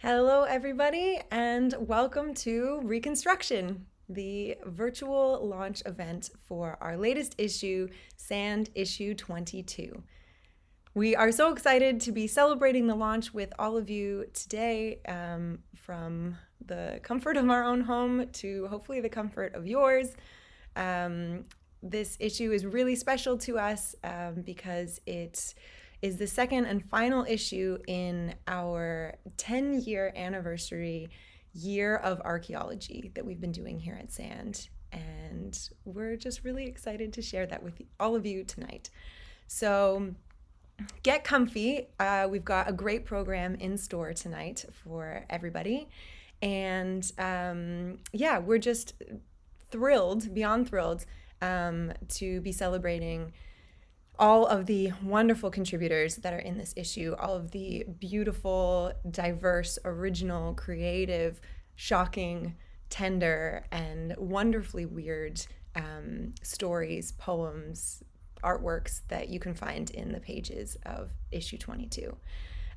Hello, everybody, and welcome to Reconstruction, the virtual launch event for our latest issue, Sand Issue 22. We are so excited to be celebrating the launch with all of you today, from the comfort of our own home to hopefully the comfort of yours. This issue is really special to us because it is the second and final issue in our 10-year anniversary year of archaeology that we've been doing here at Sand. And we're just really excited to share that with all of you tonight. So get comfy. We've got a great program in store tonight for everybody. And yeah, we're just thrilled, beyond thrilled, to be celebrating all of the wonderful contributors that are in this issue, all of the beautiful, diverse, original, creative, shocking, tender, and wonderfully weird stories, poems, artworks that you can find in the pages of issue 22.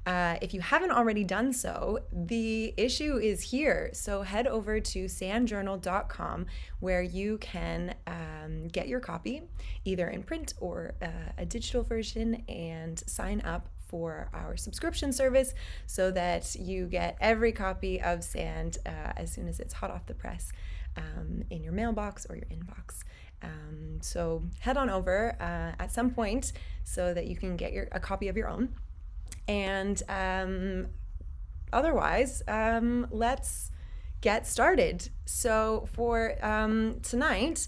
If you haven't already done so, the issue is here. So head over to sandjournal.com where you can get your copy, either in print or a digital version, and sign up for our subscription service so that you get every copy of Sand as soon as it's hot off the press in your mailbox or your inbox. So head on over at some point so that you can get a copy of your own. And otherwise, let's get started. So for tonight,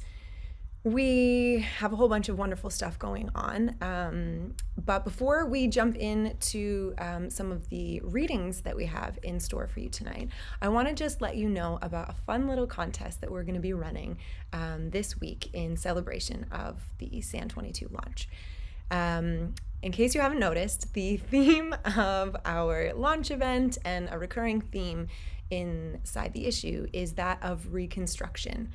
we have a whole bunch of wonderful stuff going on. But before we jump into some of the readings that we have in store for you tonight, I want to just let you know about a fun little contest that we're going to be running this week in celebration of the Sand 22 launch. In case you haven't noticed, the theme of our launch event and a recurring theme inside the issue is that of reconstruction.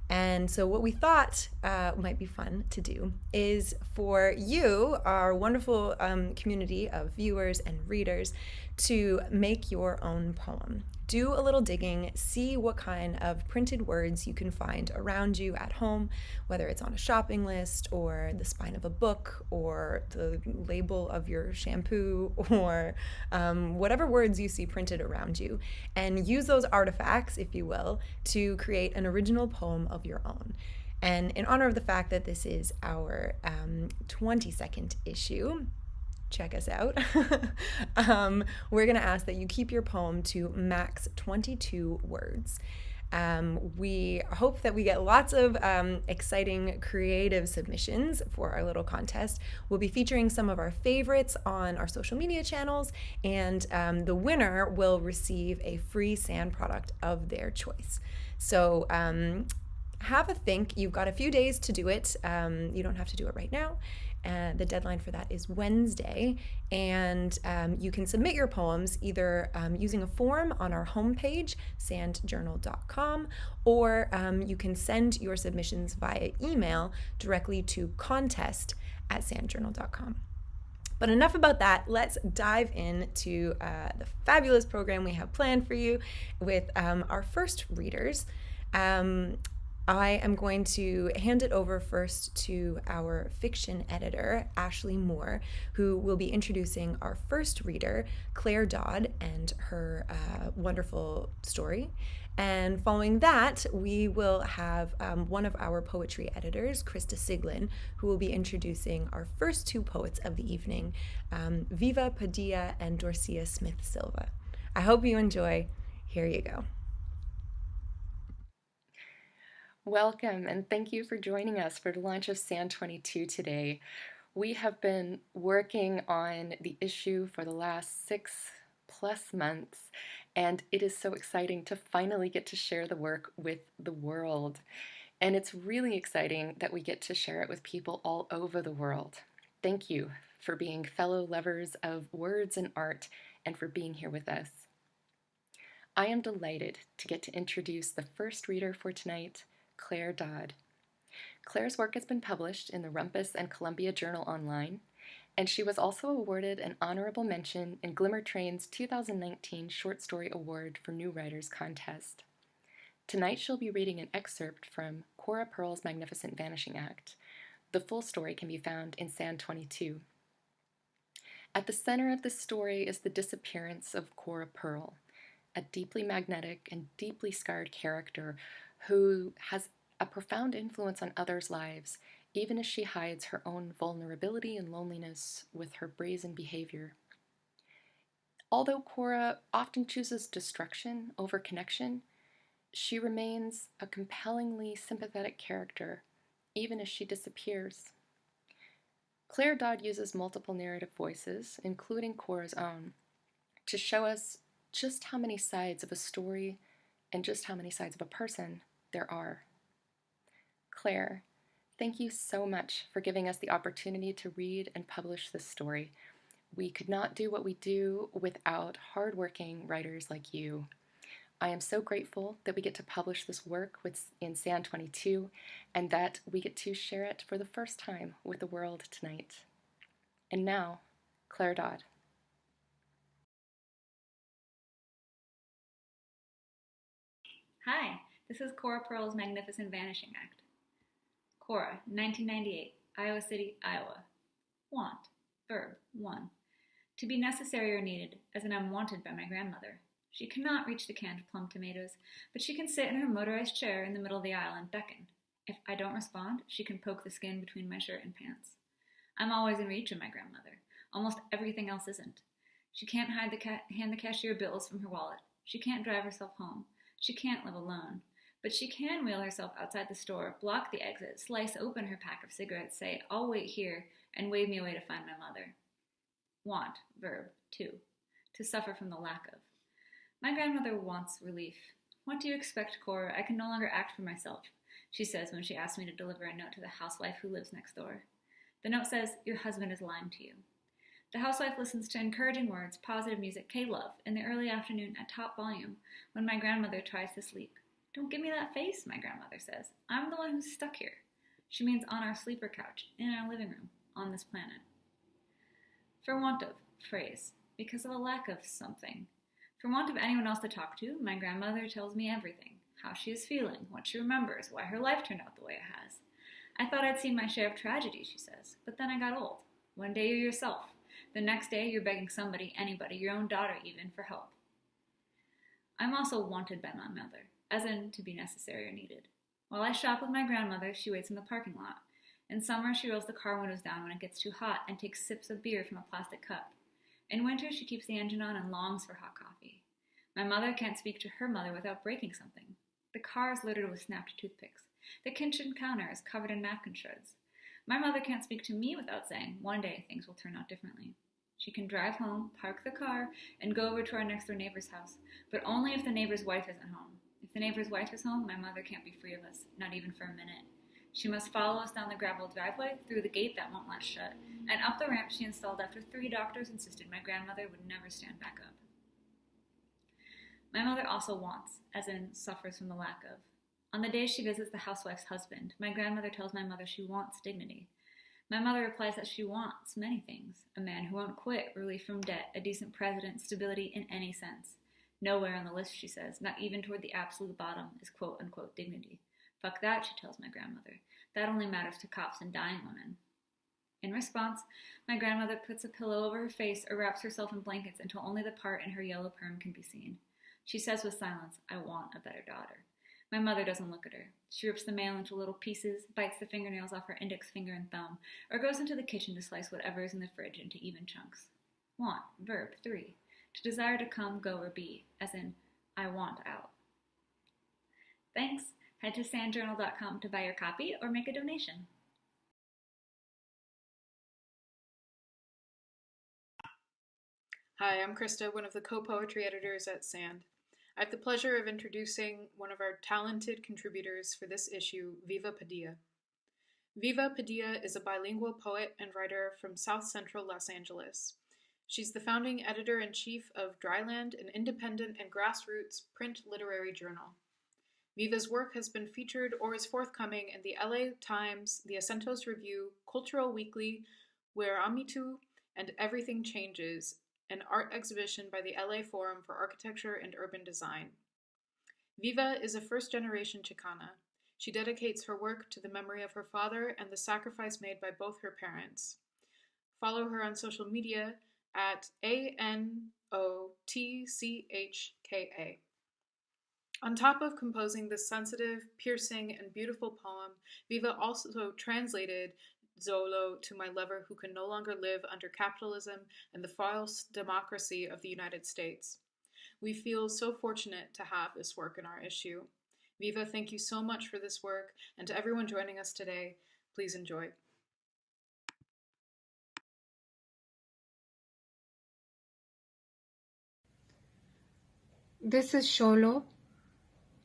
And so what we thought might be fun to do is for you, our wonderful community of viewers and readers, to make your own poem. Do a little digging, see what kind of printed words you can find around you at home, whether it's on a shopping list or the spine of a book or the label of your shampoo or whatever words you see printed around you, and use those artifacts, if you will, to create an original poem of your own. And in honor of the fact that this is our 22nd issue, check us out. We're going to ask that you keep your poem to max 22 words. We hope that we get lots of exciting creative submissions for our little contest. We'll be featuring some of our favorites on our social media channels, and the winner will receive a free Sand product of their choice. So have a think. You've got a few days to do it. You don't have to do it right now. The deadline for that is Wednesday, and you can submit your poems either using a form on our homepage, sandjournal.com, or you can send your submissions via email directly to contest@sandjournal.com. But enough about that. Let's dive into the fabulous program we have planned for you with our first readers. I am going to hand it over first to our fiction editor, Ashley Moore, who will be introducing our first reader, Claire Dodd, and her wonderful story. And following that, we will have one of our poetry editors, Krista Siglin, who will be introducing our first two poets of the evening, Viva Padilla and Dorcia Smith Silva. I hope you enjoy. Here you go. Welcome, and thank you for joining us for the launch of Sand 22 today. We have been working on the issue for the last 6+ months, and it is so exciting to finally get to share the work with the world. And it's really exciting that we get to share it with people all over the world. Thank you for being fellow lovers of words and art, and for being here with us. I am delighted to get to introduce the first reader for tonight, Claire Dodd. Claire's work has been published in the Rumpus and Columbia Journal Online, and she was also awarded an honorable mention in Glimmer Train's 2019 Short Story Award for New Writers contest. Tonight she'll be reading an excerpt from Cora Pearl's Magnificent Vanishing Act. The full story can be found in Sand 22. At the center of this story is the disappearance of Cora Pearl, a deeply magnetic and deeply scarred character who has a profound influence on others' lives, even as she hides her own vulnerability and loneliness with her brazen behavior. Although Cora often chooses destruction over connection, she remains a compellingly sympathetic character, even as she disappears. Claire Dodd uses multiple narrative voices, including Cora's own, to show us just how many sides of a story and just how many sides of a person there are. Claire, thank you so much for giving us the opportunity to read and publish this story. We could not do what we do without hardworking writers like you. I am so grateful that we get to publish this work in Sand 22 and that we get to share it for the first time with the world tonight. And now, Claire Dodd. Hi, this is Cora Pearl's Magnificent Vanishing Act. Cora, 1998, Iowa City, Iowa. Want, verb, 1. To be necessary or needed, as in I'm wanted by my grandmother. She cannot reach the canned plum tomatoes, but she can sit in her motorized chair in the middle of the aisle and beckon. If I don't respond, she can poke the skin between my shirt and pants. I'm always in reach of my grandmother. Almost everything else isn't. She can't hand the cashier bills from her wallet. She can't drive herself home. She can't live alone. But she can wheel herself outside the store, block the exit, slice open her pack of cigarettes, say, I'll wait here, and wave me away to find my mother. Want, verb, 2. To suffer from the lack of. My grandmother wants relief. What do you expect, Cora? I can no longer act for myself, she says when she asks me to deliver a note to the housewife who lives next door. The note says, your husband is lying to you. The housewife listens to encouraging words, positive music, K-Love, in the early afternoon at top volume when my grandmother tries to sleep. Don't give me that face, my grandmother says. I'm the one who's stuck here. She means on our sleeper couch, in our living room, on this planet. For want of, phrase, because of a lack of something. For want of anyone else to talk to, my grandmother tells me everything. How she is feeling, what she remembers, why her life turned out the way it has. I thought I'd seen my share of tragedy, she says, but then I got old. One day you're yourself. The next day you're begging somebody, anybody, your own daughter even, for help. I'm also wanted by my mother, as in to be necessary or needed. While I shop with my grandmother, she waits in the parking lot. In summer, she rolls the car windows down when it gets too hot and takes sips of beer from a plastic cup. In winter, she keeps the engine on and longs for hot coffee. My mother can't speak to her mother without breaking something. The car is littered with snapped toothpicks. The kitchen counter is covered in napkin shreds. My mother can't speak to me without saying, one day things will turn out differently. She can drive home, park the car, and go over to our next door neighbor's house, but only if the neighbor's wife isn't home. If the neighbor's wife is home, my mother can't be free of us, not even for a minute. She must follow us down the gravel driveway, through the gate that won't latch shut, and up the ramp she installed after 3 doctors insisted my grandmother would never stand back up. My mother also wants, as in suffers from the lack of. On the day she visits the housewife's husband, my grandmother tells my mother she wants dignity. My mother replies that she wants many things. A man who won't quit, relief from debt, a decent president, stability in any sense. Nowhere on the list, she says, not even toward the absolute bottom, is quote-unquote dignity. Fuck that, she tells my grandmother. That only matters to cops and dying women. In response, my grandmother puts a pillow over her face or wraps herself in blankets until only the part in her yellow perm can be seen. She says with silence, I want a better daughter. My mother doesn't look at her. She rips the mail into little pieces, bites the fingernails off her index finger and thumb, or goes into the kitchen to slice whatever is in the fridge into even chunks. Want, verb, 3. To desire to come, go, or be, as in, I want out. Thanks. Head to sandjournal.com to buy your copy or make a donation. Hi, I'm Krista, one of the co-poetry editors at Sand. I have the pleasure of introducing one of our talented contributors for this issue, Viva Padilla. Viva Padilla is a bilingual poet and writer from South Central Los Angeles. She's the founding editor-in-chief of Dryland, an independent and grassroots print literary journal. Viva's work has been featured or is forthcoming in the LA Times, the Acentos Review, Cultural Weekly, Where Amitu and Everything Changes, an art exhibition by the LA Forum for Architecture and Urban Design. Viva is a first-generation Chicana. She dedicates her work to the memory of her father and the sacrifice made by both her parents. Follow her on social media at ANOTCHKA. On top of composing this sensitive, piercing, and beautiful poem, Viva also translated Zolo to My Lover Who Can No Longer Live Under Capitalism and the False Democracy of the United States. We feel so fortunate to have this work in our issue. Viva, thank you so much for this work, and to everyone joining us today, please enjoy. This is Xolo,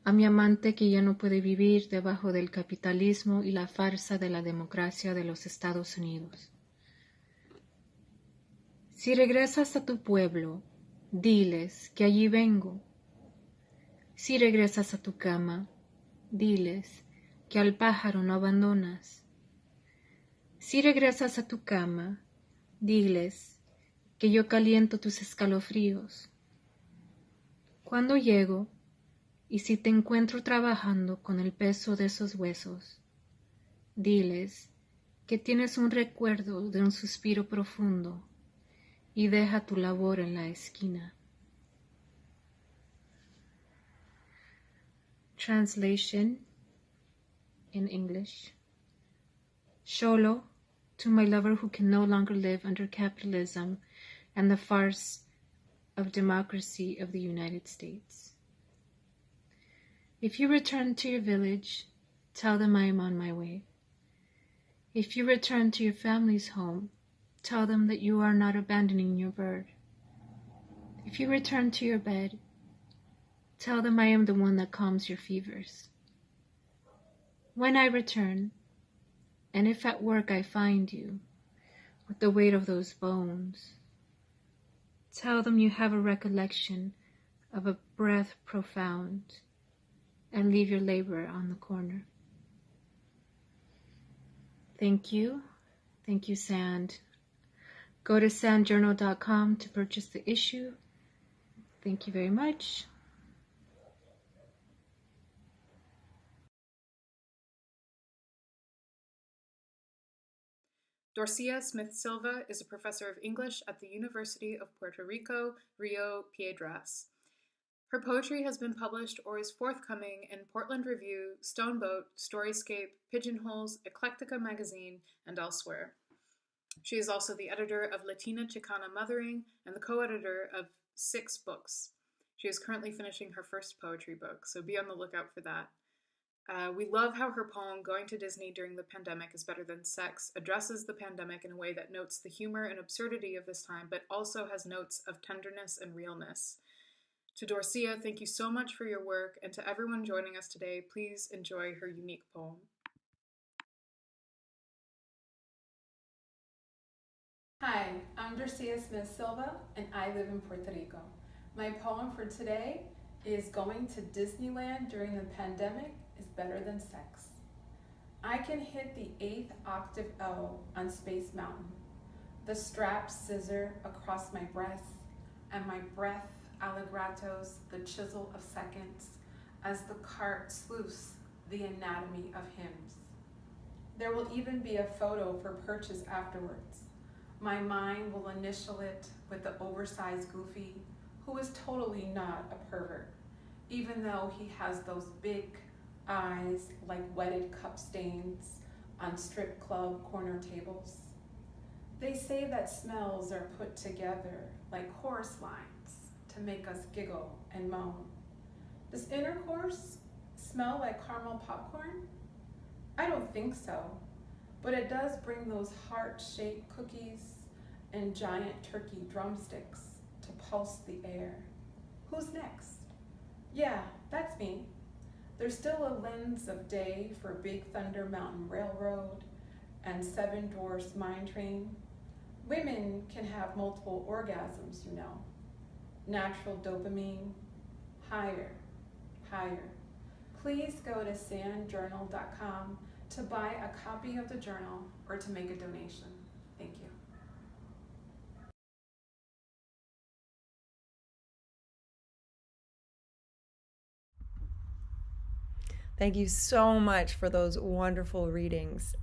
a mi amante que ya no puede vivir debajo del capitalismo y la farsa de la democracia de los Estados Unidos. Si regresas a tu pueblo, diles que allí vengo. Si regresas a tu cama, diles que al pájaro no abandonas. Si regresas a tu cama, diles que yo caliento tus escalofríos. Cuando llego, y si te encuentro trabajando con el peso de esos huesos, diles que tienes un recuerdo de un suspiro profundo y deja tu labor en la esquina. Translation in English. Xolo, to my lover who can no longer live under capitalism and the farce of democracy of the United States. If you return to your village, tell them I am on my way. If you return to your family's home, tell them that you are not abandoning your bird. If you return to your bed, tell them I am the one that calms your fevers. When I return, and if at work I find you, with the weight of those bones, tell them you have a recollection of a breath profound, and leave your labor on the corner. Thank you. Thank you, Sand. Go to sandjournal.com to purchase the issue. Thank you very much. Dorcia Smith Silva is a professor of English at the University of Puerto Rico, Rio Piedras. Her poetry has been published or is forthcoming in Portland Review, Stoneboat, Storyscape, Pigeonholes, Eclectica magazine, and elsewhere. She is also the editor of Latina Chicana Mothering and the co-editor of 6 books. She is currently finishing her first poetry book, so be on the lookout for that. We love how her poem, Going to Disney During the Pandemic is Better Than Sex, addresses the pandemic in a way that notes the humor and absurdity of this time, but also has notes of tenderness and realness. To Dorcia, thank you so much for your work, and to everyone joining us today, please enjoy her unique poem. Hi, I'm Dorcia Smith Silva, and I live in Puerto Rico. My poem for today is Going to Disneyland During the Pandemic is Better Than Sex. I can hit the 8th octave O on Space Mountain, the straps scissor across my breast, and my breath allegratos the chisel of seconds as the cart sleuths the anatomy of hymns. There will even be a photo for purchase afterwards. My mind will initial it with the oversized goofy who is totally not a pervert, even though he has those big eyes like wetted cup stains on strip club corner tables. They say that smells are put together like chorus lines to make us giggle and moan. Does intercourse smell like caramel popcorn? I don't think so, but it does bring those heart-shaped cookies and giant turkey drumsticks to pulse the air. Who's next? Yeah, that's me. There's still a lens of day for Big Thunder Mountain Railroad and Seven Dwarfs Mine Train. Women can have multiple orgasms, you know. Natural dopamine, higher, higher. Please go to sandjournal.com to buy a copy of the journal or to make a donation. Thank you. Thank you so much for those wonderful readings.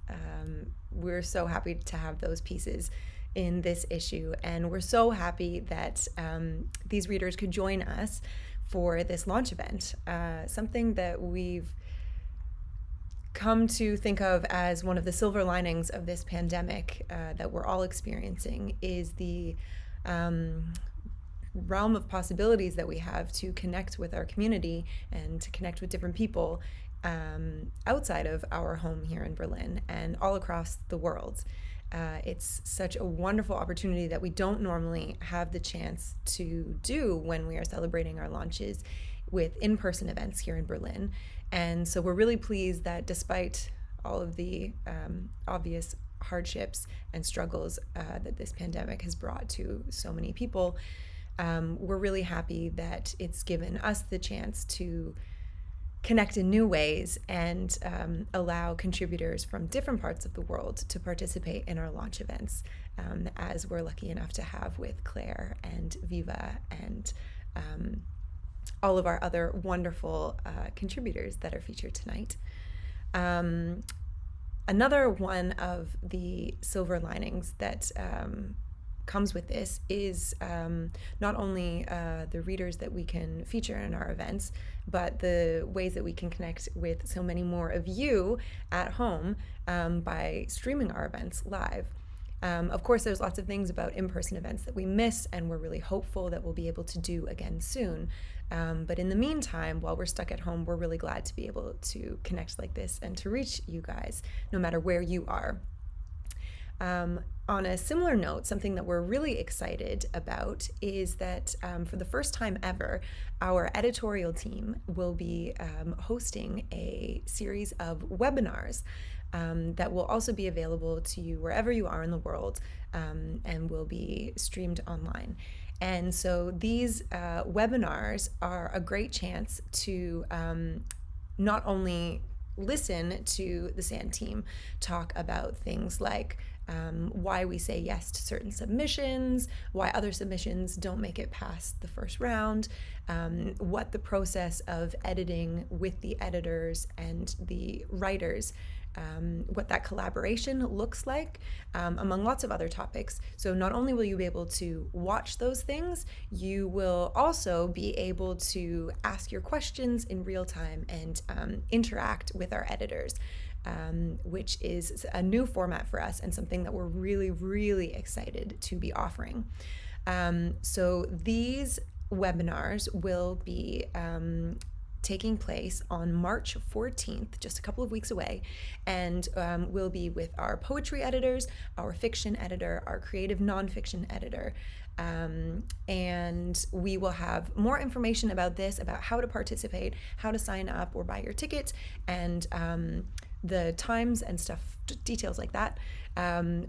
We're so happy to have those pieces in this issue, and we're so happy that these readers could join us for this launch event. Something that we've come to think of as one of the silver linings of this pandemic that we're all experiencing is the realm of possibilities that we have to connect with our community and to connect with different people outside of our home here in Berlin and all across the world. It's such a wonderful opportunity that we don't normally have the chance to do when we are celebrating our launches with in-person events here in Berlin. And so we're really pleased that despite all of the obvious hardships and struggles that this pandemic has brought to so many people, we're really happy that it's given us the chance to connect in new ways and allow contributors from different parts of the world to participate in our launch events, as we're lucky enough to have with Claire and Viva and all of our other wonderful contributors that are featured tonight. Another one of the silver linings that comes with this is not only the readers that we can feature in our events, but the ways that we can connect with so many more of you at home by streaming our events live. Of course, there's lots of things about in-person events that we miss, and we're really hopeful that we'll be able to do again soon. But in the meantime, while we're stuck at home, we're really glad to be able to connect like this and to reach you guys, no matter where you are. On a similar note, something that we're really excited about is that for the first time ever, our editorial team will be hosting a series of webinars that will also be available to you wherever you are in the world and will be streamed online. And so these webinars are a great chance to not only listen to the SAND team talk about things like why we say yes to certain submissions, why other submissions don't make it past the first round, what the process of editing with the editors and the writers, what that collaboration looks like, among lots of other topics. So not only will you be able to watch those things, you will also be able to ask your questions in real time and interact with our editors, which is a new format for us and something that we're really, really excited to be offering. So these webinars will be taking place on March 14th, just a couple of weeks away, and we'll be with our poetry editors, our fiction editor, our creative nonfiction editor, and we will have more information about this, about how to participate, how to sign up or buy your ticket, and the times and stuff, details like that,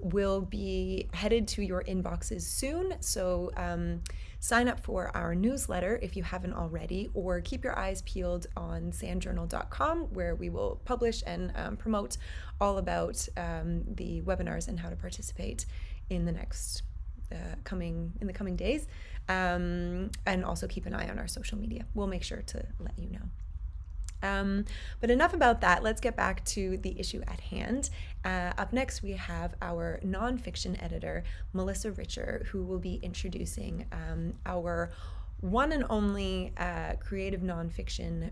will be headed to your inboxes soon. So sign up for our newsletter if you haven't already, or keep your eyes peeled on sandjournal.com, where we will publish and promote all about the webinars and how to participate in the next coming days, and also keep an eye on our social media. We'll make sure to let you know. But enough about that. Let's get back to the issue at hand. Up next, we have our nonfiction editor, Melissa Richer, who will be introducing our one and only creative nonfiction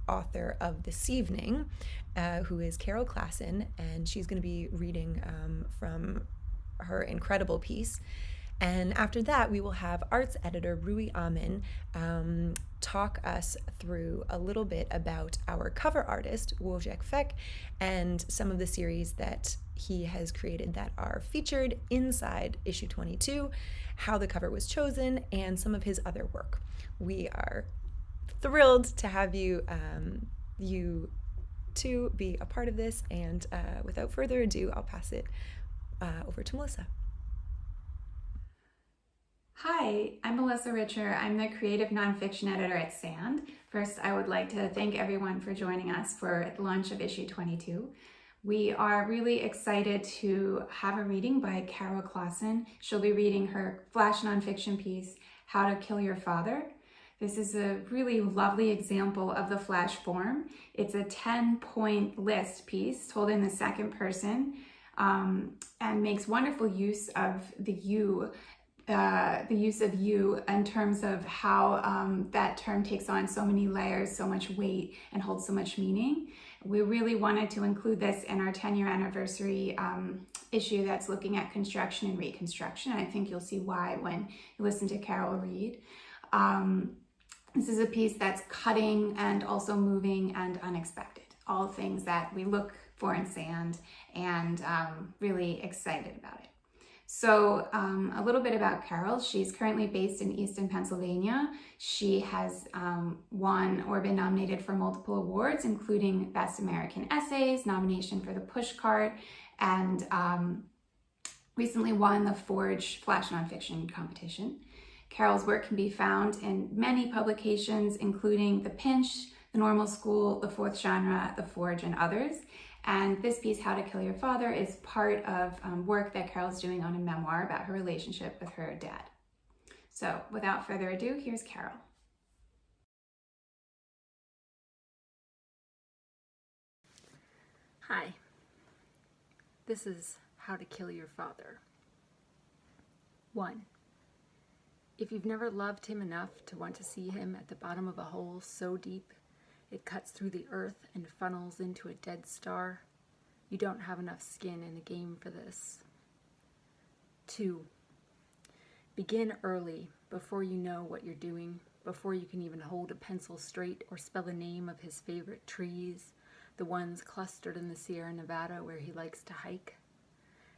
author of this evening, who is Carol Klassen, and she's going to be reading from her incredible piece. And after that, we will have arts editor Rui Amin talk us through a little bit about our cover artist, Wojciech Feck, and some of the series that he has created that are featured inside issue 22, how the cover was chosen, and some of his other work. We are thrilled to have you two be a part of this, and without further ado, I'll pass it over to Melissa. Hi, I'm Melissa Richer. I'm the creative nonfiction editor at SAND. First, I would like to thank everyone for joining us for the launch of issue 22. We are really excited to have a reading by Carol Clausen. She'll be reading her flash nonfiction piece, How to Kill Your Father. This is a really lovely example of the flash form. It's a 10-point list piece told in the second person, and makes wonderful use of the you in terms of how that term takes on so many layers, so much weight, and holds so much meaning. We really wanted to include this in our 10-year anniversary issue that's looking at construction and reconstruction. I think you'll see why when you listen to Carol read. This is a piece that's cutting and also moving and unexpected, all things that we look for in sand, and really excited about it. So a little bit about Carol. She's currently based in Easton, Pennsylvania. She has won or been nominated for multiple awards, including Best American Essays, nomination for the Pushcart, and recently won the Forge Flash Nonfiction Competition. Carol's work can be found in many publications, including The Pinch, The Normal School, The Fourth Genre, The Forge, and others. And this piece, How to Kill Your Father, is part of work that Carol's doing on a memoir about her relationship with her dad. So without further ado, here's Carol. Hi, this is How to Kill Your Father. 1. If you've never loved him enough to want to see him at the bottom of a hole so deep it cuts through the earth and funnels into a dead star, you don't have enough skin in the game for this. 2. Begin early, before you know what you're doing, before you can even hold a pencil straight or spell the name of his favorite trees, the ones clustered in the Sierra Nevada where he likes to hike.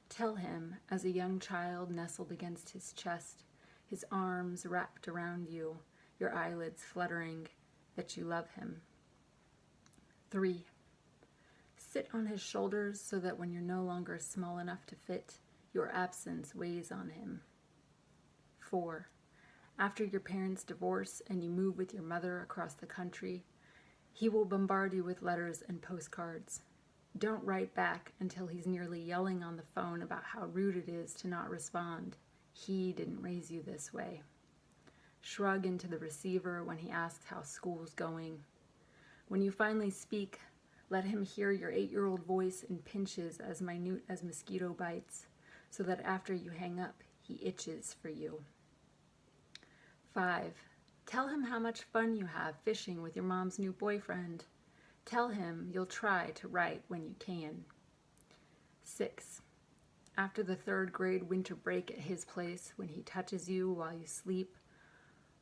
Tell him, as a young child nestled against his chest, his arms wrapped around you, your eyelids fluttering, that you love him. 3. Sit on his shoulders so that when you're no longer small enough to fit, your absence weighs on him. 4. After your parents divorce and you move with your mother across the country, he will bombard you with letters and postcards. Don't write back until he's nearly yelling on the phone about how rude it is to not respond. He didn't raise you this way. Shrug into the receiver when he asks how school's going. When you finally speak, let him hear your 8-year-old voice in pinches as minute as mosquito bites, so that after you hang up, he itches for you. 5. Tell him how much fun you have fishing with your mom's new boyfriend. Tell him you'll try to write when you can. 6. After the 3rd grade winter break at his place, when he touches you while you sleep,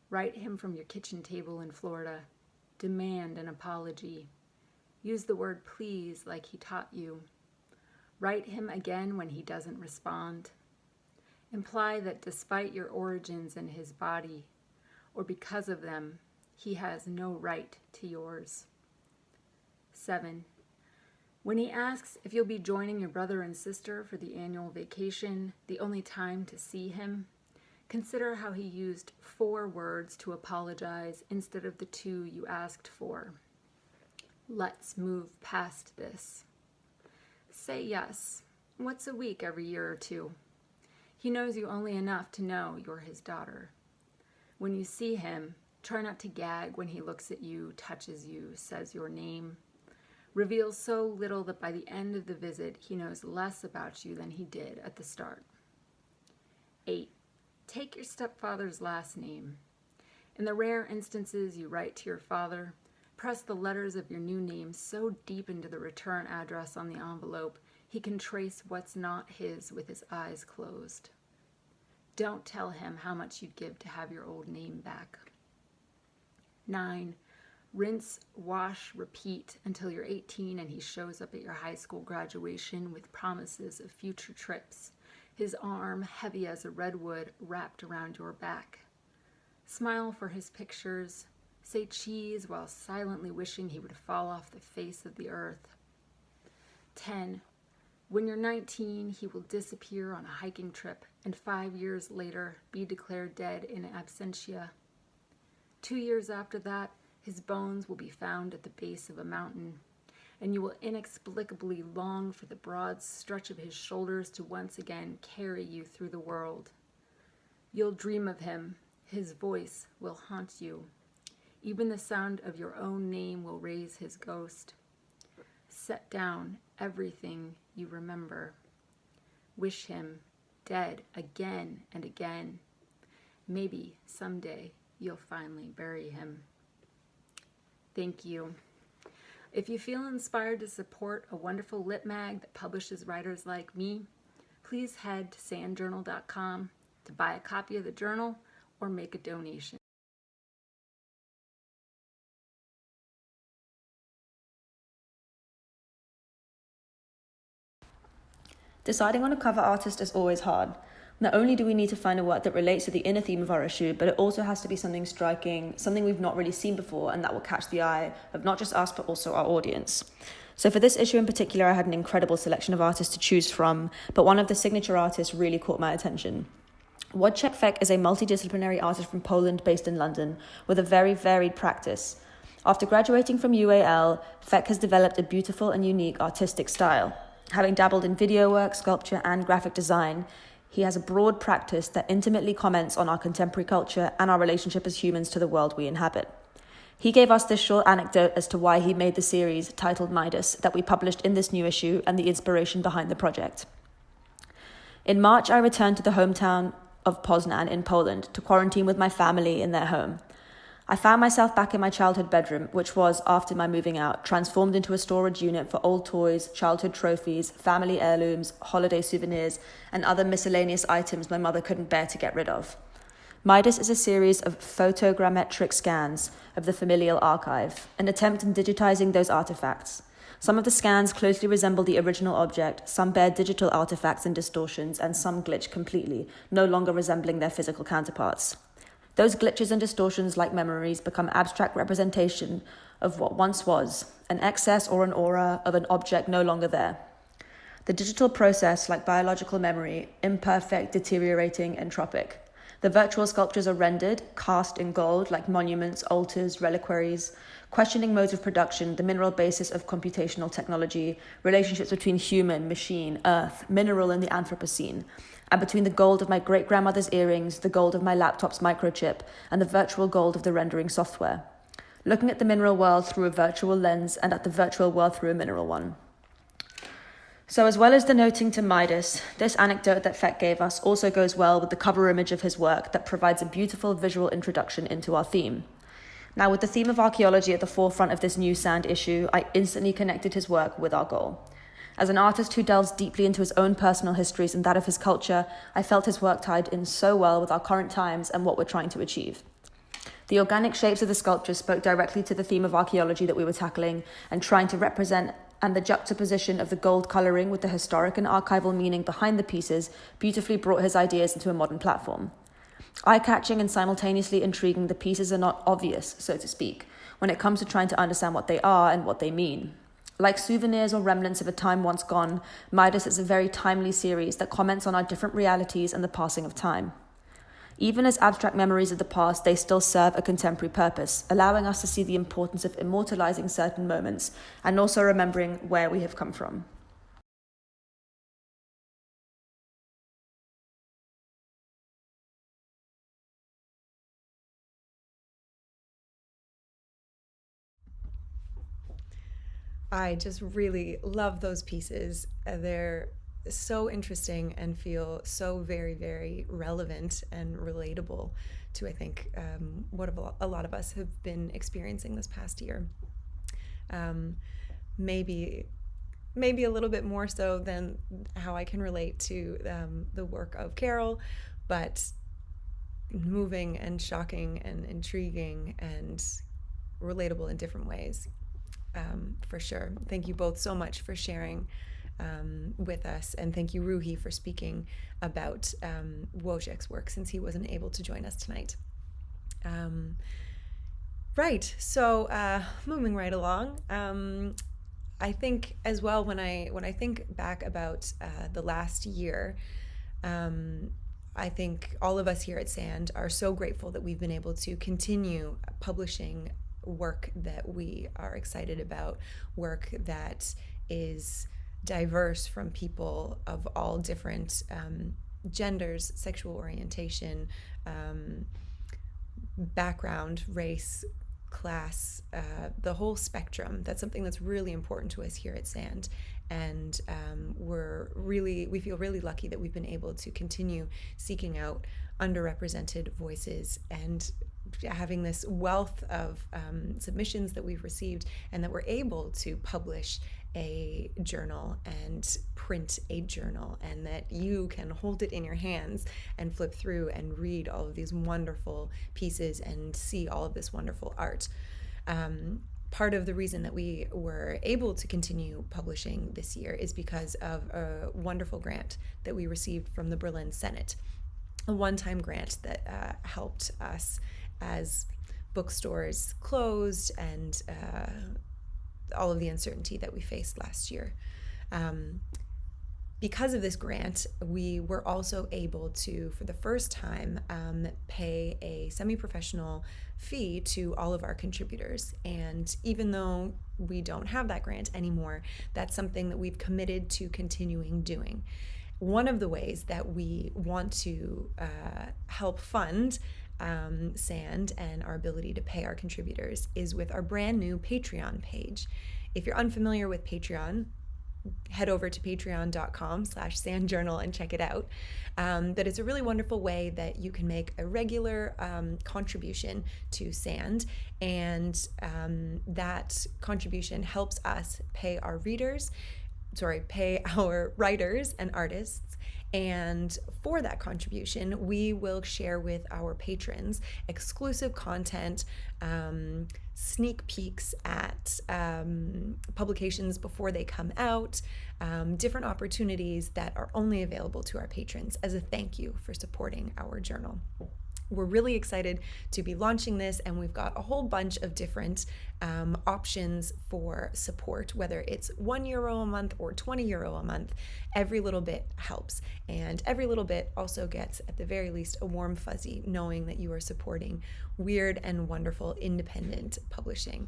write him from your kitchen table in Florida. Demand an apology. Use the word please like he taught you. Write him again when he doesn't respond. Imply that despite your origins in his body, or because of them, he has no right to yours. 7. When he asks if you'll be joining your brother and sister for the annual vacation, the only time to see him, consider how he used 4 words to apologize instead of the 2 you asked for. Let's move past this. Say yes. Once a week every year or 2. He knows you only enough to know you're his daughter. When you see him, try not to gag when he looks at you, touches you, says your name. Reveal so little that by the end of the visit, he knows less about you than he did at the start. 8. Take your stepfather's last name. In the rare instances you write to your father, press the letters of your new name so deep into the return address on the envelope, he can trace what's not his with his eyes closed. Don't tell him how much you'd give to have your old name back. 9. Rinse, wash, repeat until you're 18 and he shows up at your high school graduation with promises of future trips, his arm heavy as a redwood wrapped around your back. Smile for his pictures, say cheese while silently wishing he would fall off the face of the earth. 10. When you're 19, he will disappear on a hiking trip and 5 years later be declared dead in absentia. 2 years after that, his bones will be found at the base of a mountain. and you will inexplicably long for the broad stretch of his shoulders to once again carry you through the world. You'll dream of him. His voice will haunt you. Even the sound of your own name will raise his ghost. Set down everything you remember. Wish him dead again and again. Maybe someday you'll finally bury him. Thank you. If you feel inspired to support a wonderful lit mag that publishes writers like me, please head to sandjournal.com to buy a copy of the journal or make a donation. Deciding on a cover artist is always hard. Not only do we need to find a work that relates to the inner theme of our issue, but it also has to be something striking, something we've not really seen before, and that will catch the eye of not just us, but also our audience. So for this issue in particular, I had an incredible selection of artists to choose from, but one of the signature artists really caught my attention. Wojciech Fek is a multidisciplinary artist from Poland based in London, with a very varied practice. After graduating from UAL, Fek has developed a beautiful and unique artistic style. Having dabbled in video work, sculpture, and graphic design, he has a broad practice that intimately comments on our contemporary culture and our relationship as humans to the world we inhabit. He gave us this short anecdote as to why he made the series titled Midas that we published in this new issue and the inspiration behind the project. In March, I returned to the hometown of Poznan in Poland to quarantine with my family in their home. I found myself back in my childhood bedroom, which was, after my moving out, transformed into a storage unit for old toys, childhood trophies, family heirlooms, holiday souvenirs, and other miscellaneous items my mother couldn't bear to get rid of. Midas is a series of photogrammetric scans of the familial archive, an attempt in digitizing those artifacts. Some of the scans closely resemble the original object, some bear digital artifacts and distortions, and some glitch completely, no longer resembling their physical counterparts. Those glitches and distortions, like memories, become abstract representation of what once was, an excess or an aura of an object no longer there. The digital process, like biological memory, imperfect, deteriorating, entropic. The virtual sculptures are rendered, cast in gold, like monuments, altars, reliquaries, questioning modes of production, the mineral basis of computational technology, relationships between human, machine, earth, mineral, and the Anthropocene, and between the gold of my great-grandmother's earrings, the gold of my laptop's microchip, and the virtual gold of the rendering software. Looking at the mineral world through a virtual lens and at the virtual world through a mineral one. So as well as denoting to Midas, this anecdote that Fek gave us also goes well with the cover image of his work that provides a beautiful visual introduction into our theme. Now, with the theme of archaeology at the forefront of this new Sand issue, I instantly connected his work with our goal. As an artist who delves deeply into his own personal histories and that of his culture, I felt his work tied in so well with our current times and what we're trying to achieve. The organic shapes of the sculptures spoke directly to the theme of archaeology that we were tackling and trying to represent, and the juxtaposition of the gold colouring with the historic and archival meaning behind the pieces beautifully brought his ideas into a modern platform. Eye-catching and simultaneously intriguing, the pieces are not obvious, so to speak, when it comes to trying to understand what they are and what they mean. Like souvenirs or remnants of a time once gone, Midas is a very timely series that comments on our different realities and the passing of time. Even as abstract memories of the past, they still serve a contemporary purpose, allowing us to see the importance of immortalizing certain moments and also remembering where we have come from. I just really love those pieces. They're so interesting and feel so very, very relevant and relatable to, I think, what a lot of us have been experiencing this past year. Maybe a little bit more so than how I can relate to the work of Carol, but moving and shocking and intriguing and relatable in different ways. For sure. Thank you both so much for sharing with us, and thank you, Ruhi, for speaking about Wojciech's work since he wasn't able to join us tonight. Right, so moving right along, I think as well when I think back about the last year, I think all of us here at SAND are so grateful that we've been able to continue publishing work that we are excited about, work that is diverse from people of all different genders, sexual orientation, background, race, class, the whole spectrum. That's something that's really important to us here at SAND. And we feel really lucky that we've been able to continue seeking out underrepresented voices and having this wealth of submissions that we've received, and that we're able to publish a journal and print a journal, and that you can hold it in your hands and flip through and read all of these wonderful pieces and see all of this wonderful art. Part of the reason that we were able to continue publishing this year is because of a wonderful grant that we received from the Berlin Senate, a one-time grant that helped us as bookstores closed and all of the uncertainty that we faced last year. Because of this grant, we were also able to, for the first time, pay a semi-professional fee to all of our contributors. And even though we don't have that grant anymore, that's something that we've committed to continuing doing. One of the ways that we want to help fund SAND and our ability to pay our contributors is with our brand new Patreon page. If you're unfamiliar with Patreon, head over to patreon.com/sandjournal and check it out. But it's a really wonderful way that you can make a regular contribution to SAND, and that contribution helps us pay our writers and artists. And for that contribution, we will share with our patrons exclusive content, sneak peeks at publications before they come out, different opportunities that are only available to our patrons as a thank you for supporting our journal. We're really excited to be launching this, and we've got a whole bunch of different options for support, whether it's €1 a month or €20 a month. Every little bit helps, and every little bit also gets, at the very least, a warm fuzzy knowing that you are supporting weird and wonderful independent publishing,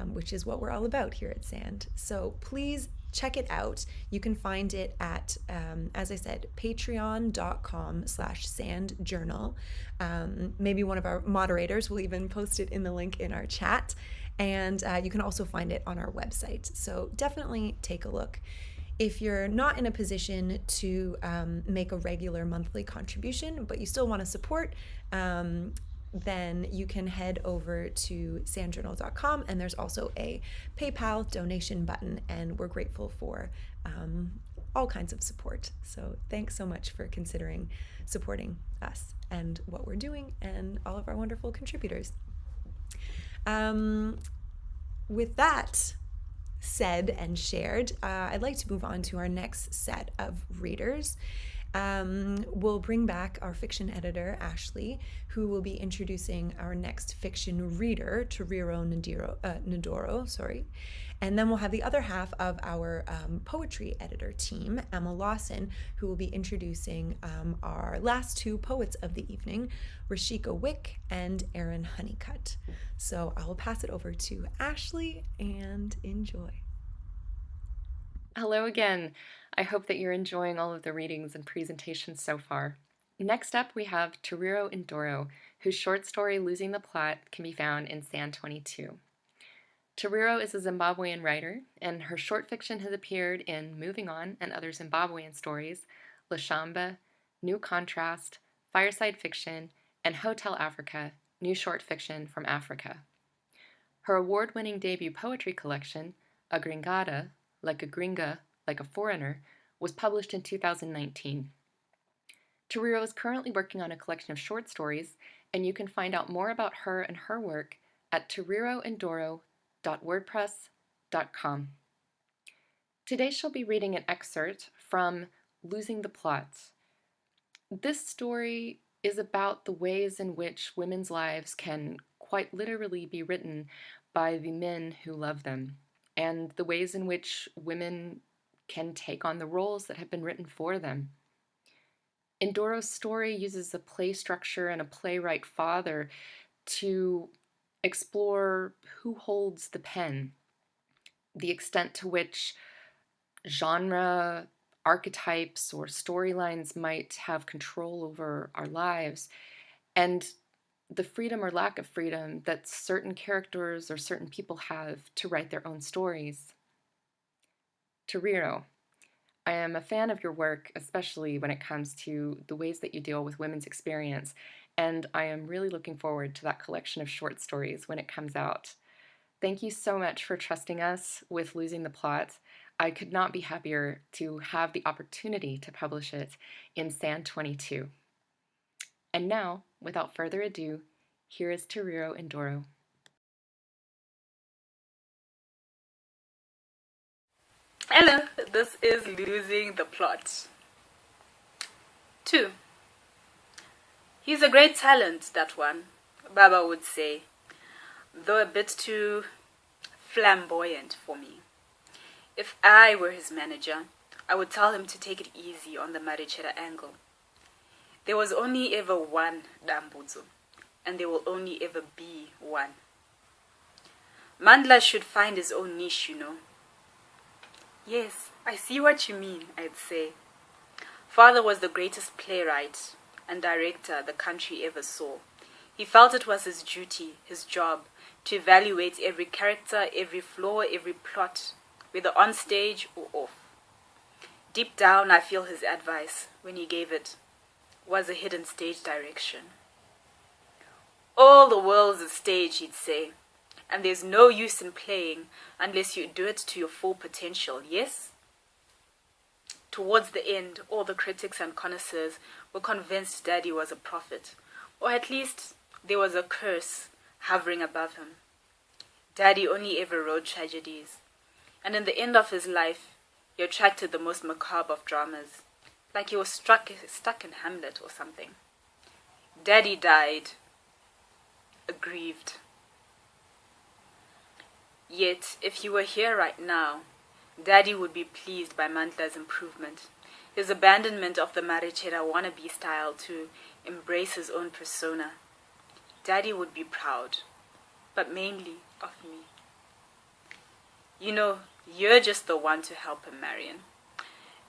which is what we're all about here at SAND. So please check it out. You can find it at, as I said, patreon.com/sandjournal. Maybe one of our moderators will even post it in the link in our chat. And you can also find it on our website. So definitely take a look. If you're not in a position to make a regular monthly contribution, but you still want to support, then you can head over to sandjournal.com, and there's also a PayPal donation button, and we're grateful for all kinds of support. So thanks so much for considering supporting us and what we're doing and all of our wonderful contributors. With that said and shared, I'd like to move on to our next set of readers. We'll bring back our fiction editor, Ashley, who will be introducing our next fiction reader, Terrero Enduro. And then we'll have the other half of our poetry editor team, Emma Lawson, who will be introducing our last two poets of the evening, Rashika Wick and Erin Honeycutt. So I will pass it over to Ashley, and enjoy. Hello again. I hope that you're enjoying all of the readings and presentations so far. Next up, we have Terrero Enduro, whose short story Losing the Plot can be found in SAND 22. Terrero is a Zimbabwean writer, and her short fiction has appeared in Moving On and Other Zimbabwean Stories, Lashamba, New Contrast, Fireside Fiction, and Hotel Africa, New Short Fiction from Africa. Her award-winning debut poetry collection, A Gringada, Like a Gringa, Like a Foreigner, was published in 2019. Terrero is currently working on a collection of short stories, and you can find out more about her and her work at terreroenduro.wordpress.com. Today she'll be reading an excerpt from Losing the Plot. This story is about the ways in which women's lives can quite literally be written by the men who love them, and the ways in which women can take on the roles that have been written for them. Endoro's story uses a play structure and a playwright father to explore who holds the pen, the extent to which genre, archetypes, or storylines might have control over our lives, and the freedom or lack of freedom that certain characters or certain people have to write their own stories. Terrero, I am a fan of your work, especially when it comes to the ways that you deal with women's experience, and I am really looking forward to that collection of short stories when it comes out. Thank you so much for trusting us with Losing the Plot. I could not be happier to have the opportunity to publish it in Sand 22. And now, without further ado, here is Terrero Enduro. Hello, this is Losing the Plot. 2. He's a great talent, that one, Baba would say, though a bit too flamboyant for me. If I were his manager, I would tell him to take it easy on the Marichera angle. There was only ever one Dambudzo, and there will only ever be one. Mandla should find his own niche, you know. Yes, I see what you mean, I'd say. Father was the greatest playwright and director the country ever saw. He felt it was his duty, his job, to evaluate every character, every flaw, every plot, whether on stage or off. Deep down, I feel his advice, when he gave it, was a hidden stage direction. All the world's a stage, he'd say, and there's no use in playing unless you do it to your full potential, yes? Towards the end, all the critics and connoisseurs were convinced Daddy was a prophet, or at least there was a curse hovering above him. Daddy only ever wrote tragedies, and in the end of his life, he attracted the most macabre of dramas, like he was stuck in Hamlet or something. Daddy died, aggrieved. Yet, if he were here right now, Daddy would be pleased by Mandla's improvement, his abandonment of the Marichera wannabe style to embrace his own persona. Daddy would be proud, but mainly of me. You know, you're just the one to help him, Marion.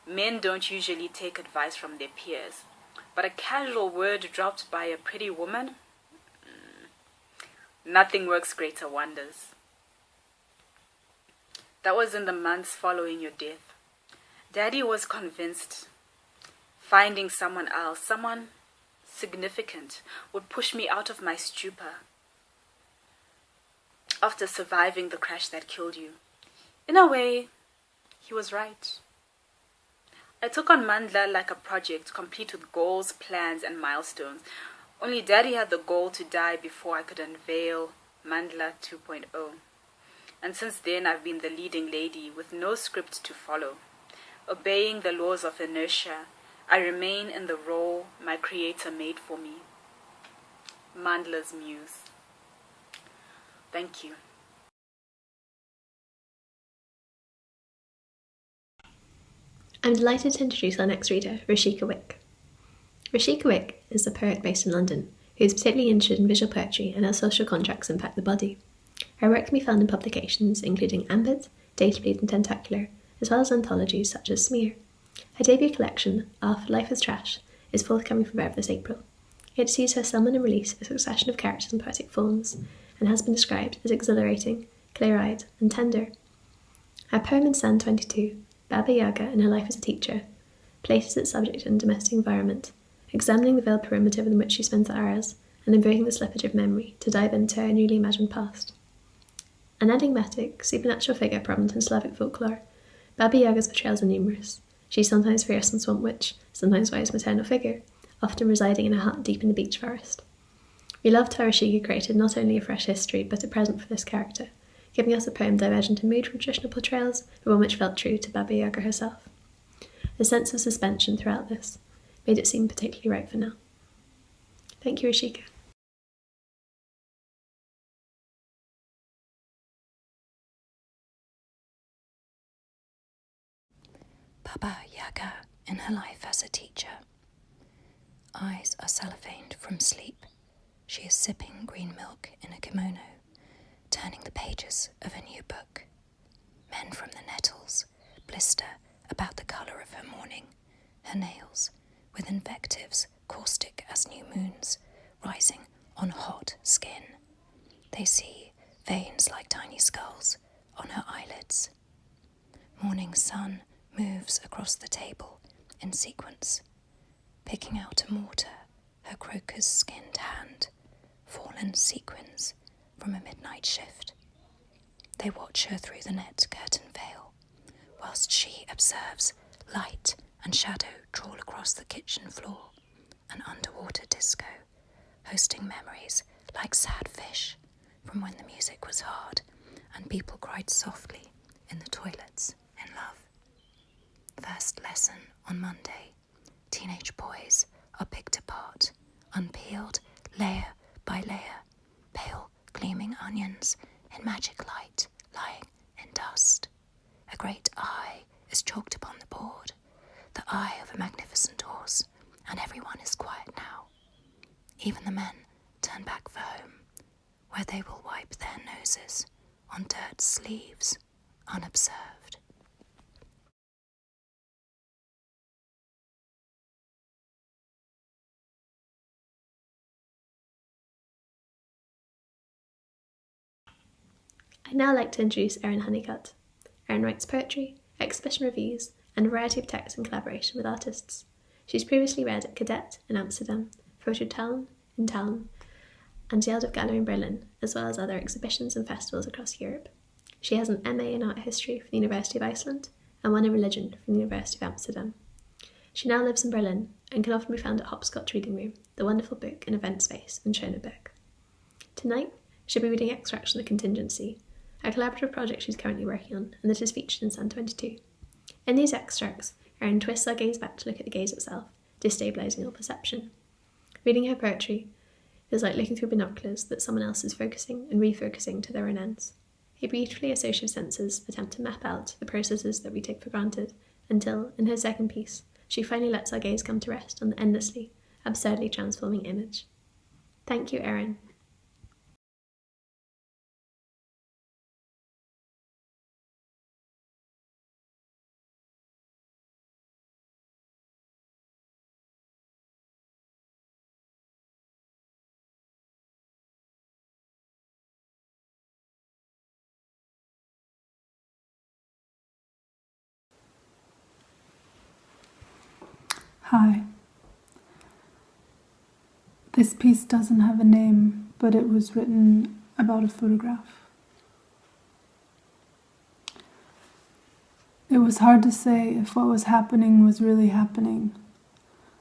Men don't usually take advice from their peers, but a casual word dropped by a pretty woman, nothing works greater wonders. That was in the months following your death. Daddy was convinced finding someone else, someone significant, would push me out of my stupor after surviving the crash that killed you. In a way, he was right. I took on Mandla like a project complete with goals, plans, and milestones. Only Daddy had the goal to die before I could unveil Mandla 2.0. And since then, I've been the leading lady with no script to follow. Obeying the laws of inertia, I remain in the role my creator made for me. Mandla's muse. Thank you. I'm delighted to introduce our next reader, Rashika Wick. Rashika Wick is a poet based in London who is particularly interested in visual poetry and how social contracts impact the body. Her work can be found in publications including Ambit, Datableed and Tentacular, as well as anthologies such as Smear. Her debut collection, Off Life is Trash, is forthcoming from Verve this April. It sees her summon and release a succession of characters and poetic forms, and has been described as exhilarating, clear-eyed, and tender. Her poem in Sand 22, Baba Yaga and Her Life as a Teacher, places its subject in a domestic environment, examining the veiled perimeter in which she spends the hours, and invoking the slippage of memory to dive into her newly imagined past. An enigmatic, supernatural figure prominent in Slavic folklore, Baba Yaga's portrayals are numerous. She's sometimes fearsome swamp witch, sometimes wise maternal figure, often residing in a hut deep in the beech forest. We loved how Rashika created not only a fresh history, but a present for this character, giving us a poem divergent in mood from traditional portrayals, but one which felt true to Baba Yaga herself. The sense of suspension throughout this made it seem particularly right for now. Thank you, Rashika. Baba Yaga in Her Life as a Teacher. Eyes are cellophaned from sleep. She is sipping green milk in a kimono, turning the pages of a new book. Men from the nettles blister about the colour of her mourning, her nails, with invectives caustic as new moons, rising on hot skin. They see veins like tiny skulls on her eyelids. Morning sun moves across the table in sequence, picking out a mortar, her crocus skinned hand, fallen sequins from a midnight shift. They watch her through the net curtain veil, whilst she observes light and shadow trawl across the kitchen floor, an underwater disco, hosting memories like sad fish from when the music was hard and people cried softly in the toilets in love. First lesson on Monday. Teenage boys are picked apart, unpeeled layer by layer, pale gleaming onions in magic light lying in dust. A great eye is chalked upon the board, the eye of a magnificent horse, and everyone is quiet now. Even the men turn back for home, where they will wipe their noses on dirt sleeves, unobserved. I'd now like to introduce Erin Honeycutt. Erin writes poetry, exhibition reviews, and a variety of texts in collaboration with artists. She's previously read at Cadet in Amsterdam, Fototown in Town, and Yale of Gallery in Berlin, as well as other exhibitions and festivals across Europe. She has an MA in Art History from the University of Iceland and one in Religion from the University of Amsterdam. She now lives in Berlin and can often be found at Hopscotch Reading Room, the wonderful book and event space in Schöneberg. Tonight, she'll be reading extracts from The Contingency, a collaborative project she's currently working on and that is featured in San 22. In these extracts, Erin twists our gaze back to look at the gaze itself, destabilising all perception. Reading her poetry feels like looking through binoculars that someone else is focusing and refocusing to their own ends. Her beautifully associative senses attempt to map out the processes that we take for granted until, in her second piece, she finally lets our gaze come to rest on the endlessly, absurdly transforming image. Thank you, Erin. Hi. This piece doesn't have a name, but it was written about a photograph. It was hard to say if what was happening was really happening.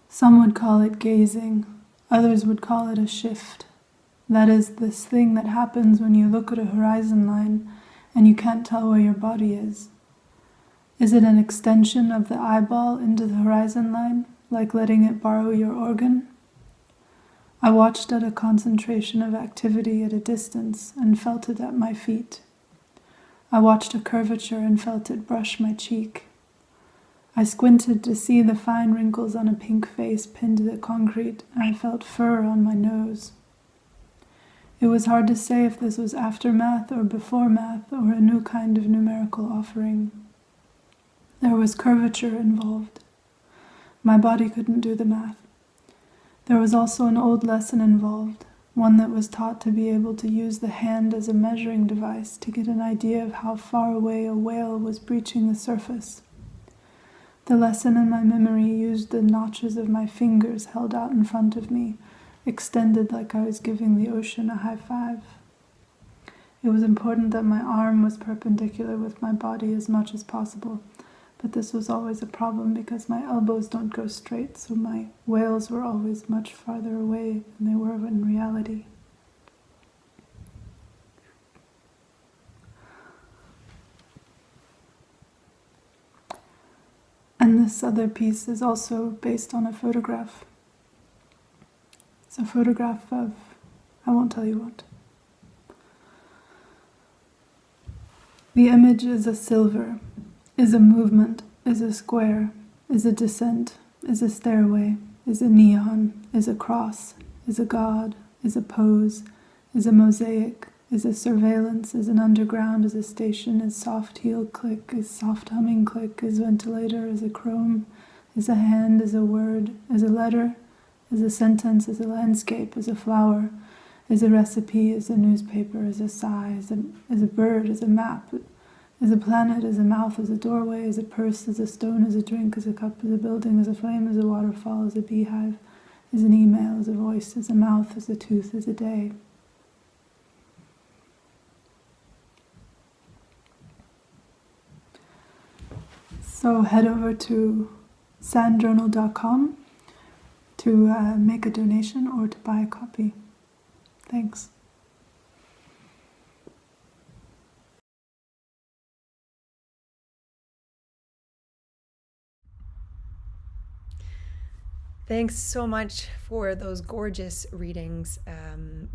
Some would call it gazing, others would call it a shift. That is, this thing that happens when you look at a horizon line and you can't tell where your body is. Is it an extension of the eyeball into the horizon line, like letting it borrow your organ? I watched at a concentration of activity at a distance and felt it at my feet. I watched a curvature and felt it brush my cheek. I squinted to see the fine wrinkles on a pink face pinned to the concrete, and I felt fur on my nose. It was hard to say if this was aftermath or before math or a new kind of numerical offering. There was curvature involved. My body couldn't do the math. There was also an old lesson involved, one that was taught to be able to use the hand as a measuring device to get an idea of how far away a whale was breaching the surface. The lesson in my memory used the notches of my fingers held out in front of me, extended like I was giving the ocean a high five. It was important that my arm was perpendicular with my body as much as possible, but this was always a problem because my elbows don't go straight, so my whales were always much farther away than they were in reality. And this other piece is also based on a photograph. It's a photograph of, I won't tell you what. The image is a silver, is a movement, is a square, is a descent, is a stairway, is a neon, is a cross, is a god, is a pose, is a mosaic, Is a surveillance, is an underground, is a station, is soft heel click, is soft humming click, is ventilator, is a chrome, is a hand, is a word, is a letter, is a sentence, is a landscape, is a flower, is a recipe, is a newspaper, is a sigh, is a bird, is a map, is a planet, is a mouth, is a doorway, is a purse, is a stone, is a drink, is a cup, is a building, is a flame, is a waterfall, is a beehive, is an email, is a voice, is a mouth, is a tooth, is a day. So head over to sandjournal.com to make a donation or to buy a copy. Thanks. Thanks so much for those gorgeous readings.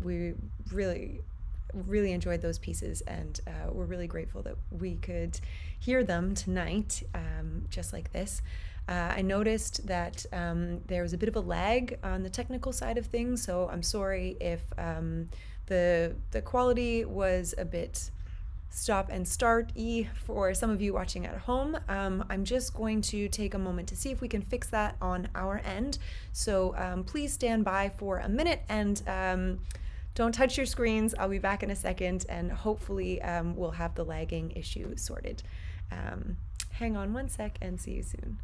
We really enjoyed those pieces, and we're really grateful that we could hear them tonight, just like this. I noticed that there was a bit of a lag on the technical side of things, so I'm sorry if the quality was a bit stop and start-y for some of you watching at home. I'm just going to take a moment to see if we can fix that on our end. So please stand by for a minute and don't touch your screens. I'll be back in a second, and hopefully we'll have the lagging issue sorted. Hang on one sec and see you soon.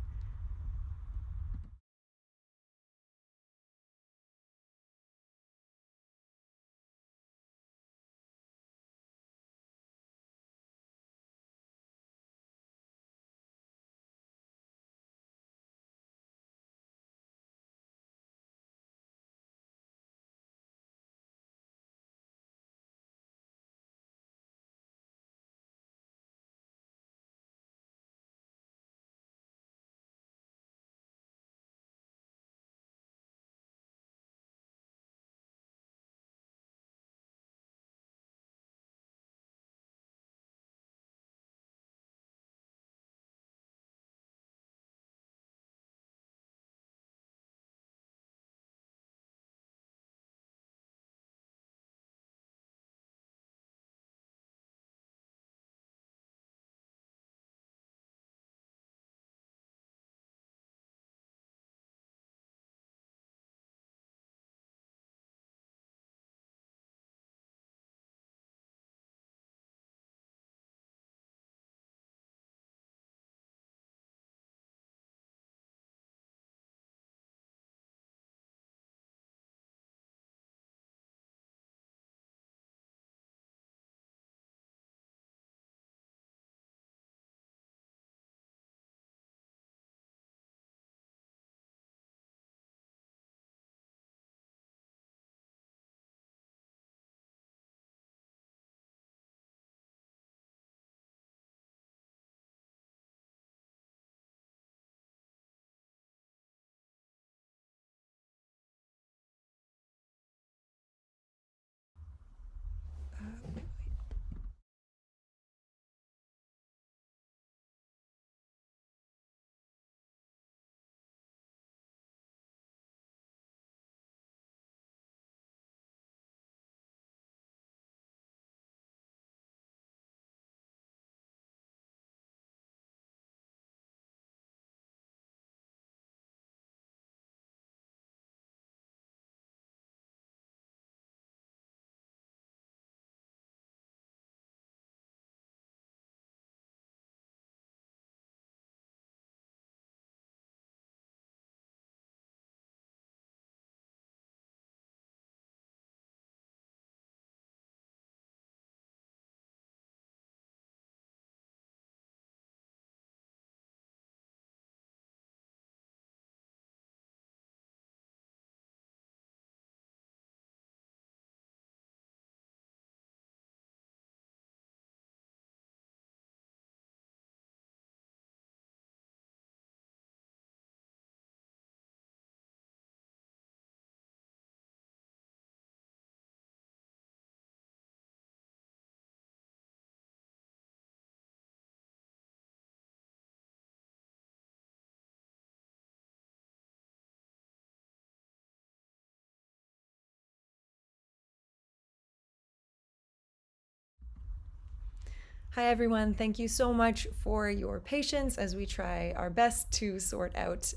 Hi everyone, thank you so much for your patience as we try our best to sort out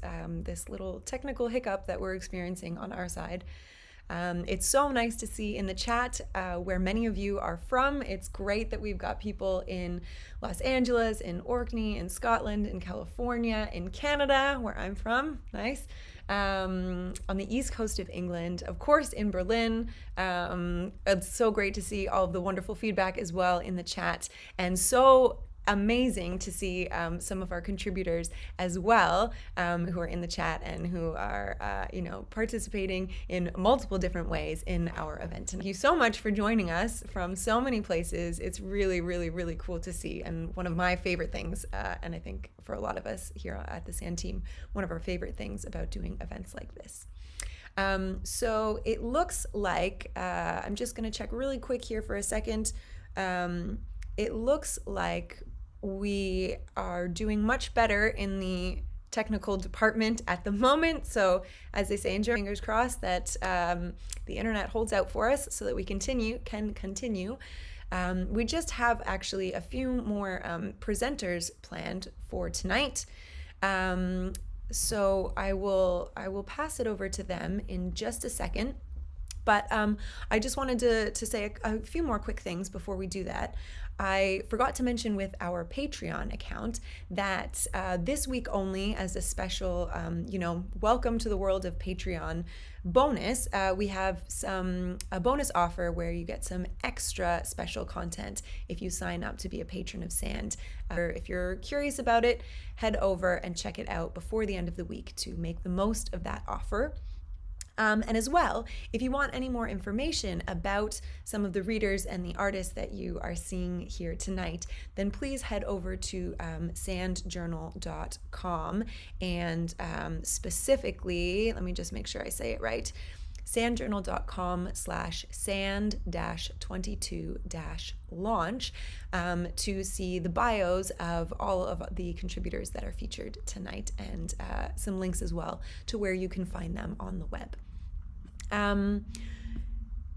this little technical hiccup that we're experiencing on our side. It's so nice to see in the chat where many of you are from. It's great that we've got people in Los Angeles, in Orkney, in Scotland, in California, in Canada, where I'm from, nice, on the east coast of England, of course in Berlin. It's so great to see all of the wonderful feedback as well in the chat, and so amazing to see some of our contributors as well, who are in the chat and who are participating in multiple different ways in our event. Thank you so much for joining us from so many places. It's really, really, really cool to see, and one of my favorite things, and I think for a lot of us here at the SAND team, one of our favorite things about doing events like this. So it looks like, I'm just going to check really quick here for a second. It looks like we are doing much better in the technical department at the moment. So as they say, fingers crossed that the internet holds out for us so that we can continue. We just have actually a few more presenters planned for tonight. So I will pass it over to them in just a second. But I just wanted to say a few more quick things before we do that. I forgot to mention with our Patreon account that this week only, as a special, welcome to the world of Patreon bonus, we have a bonus offer where you get some extra special content if you sign up to be a patron of SAND. If you're curious about it, head over and check it out before the end of the week to make the most of that offer. And as well, if you want any more information about some of the readers and the artists that you are seeing here tonight, then please head over to sandjournal.com and specifically, let me just make sure I say it right, sandjournal.com/sand-22-launch to see the bios of all of the contributors that are featured tonight, and some links as well to where you can find them on the web.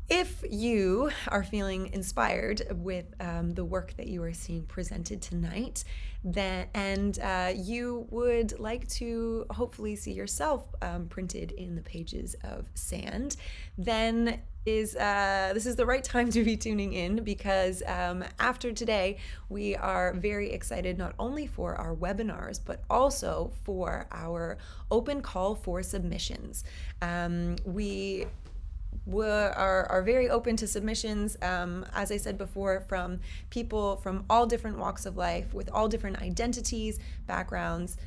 If you are feeling inspired with the work that you are seeing presented tonight, and you would like to hopefully see yourself printed in the pages of SAND, then this is the right time to be tuning in, because after today we are very excited not only for our webinars but also for our open call for submissions. We are very open to submissions, as I said before, from people from all different walks of life with all different identities, backgrounds.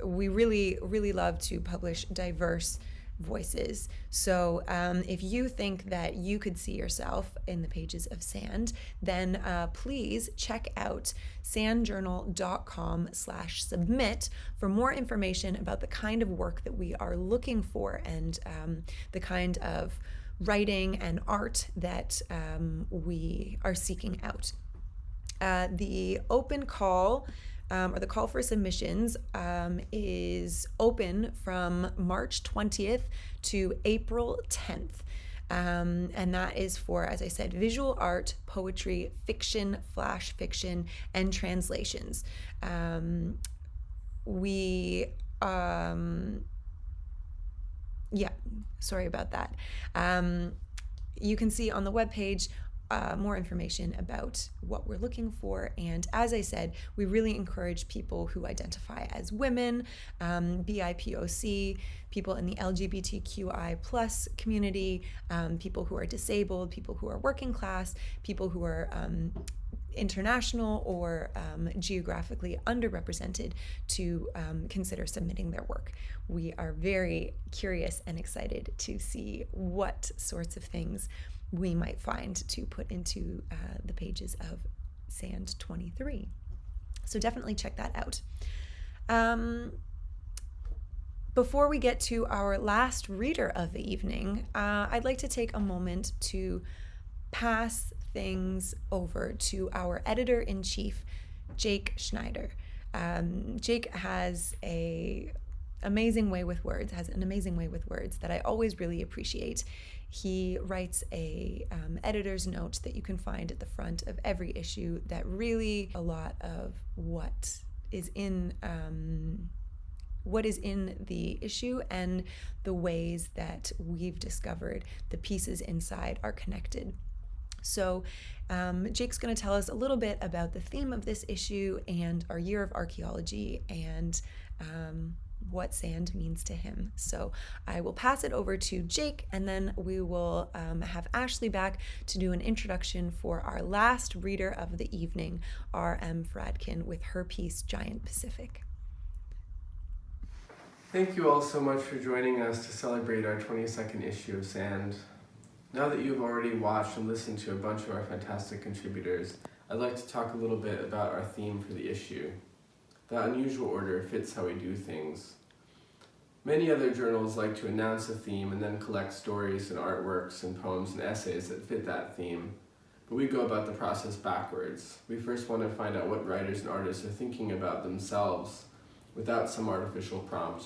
We really, really love to publish diverse voices. So if you think that you could see yourself in the pages of SAND, then please check out sandjournal.com/submit for more information about the kind of work that we are looking for, and the kind of writing and art that we are seeking out. The open call, or the call for submissions, is open from March 20th to April 10th. And that is for, as I said, visual art, poetry, fiction, flash fiction, and translations. Sorry about that. You can see on the webpage more information about what we're looking for. And as I said, we really encourage people who identify as women, BIPOC, people in the LGBTQI+ community, people who are disabled, people who are working class, people who are international or geographically underrepresented, to consider submitting their work. We are very curious and excited to see what sorts of things we might find to put into the pages of SAND 23. So definitely check that out. Before we get to our last reader of the evening, I'd like to take a moment to pass things over to our editor-in-chief, Jake Schneider. Jake has a amazing way with words, has an amazing way with words that I always really appreciate. He writes a editor's note that you can find at the front of every issue that really a lot of what is in the issue and the ways that we've discovered the pieces inside are connected. So Jake's going to tell us a little bit about the theme of this issue and our year of archaeology and what sand means to him. So I will pass it over to Jake, and then we will have Ashley back to do an introduction for our last reader of the evening, R.M. Fradkin, with her piece, Giant Pacific. Thank you all so much for joining us to celebrate our 22nd issue of Sand. Now that you've already watched and listened to a bunch of our fantastic contributors, I'd like to talk a little bit about our theme for the issue. The unusual order fits how we do things. Many other journals like to announce a theme and then collect stories and artworks and poems and essays that fit that theme, but we go about the process backwards. We first want to find out what writers and artists are thinking about themselves without some artificial prompt.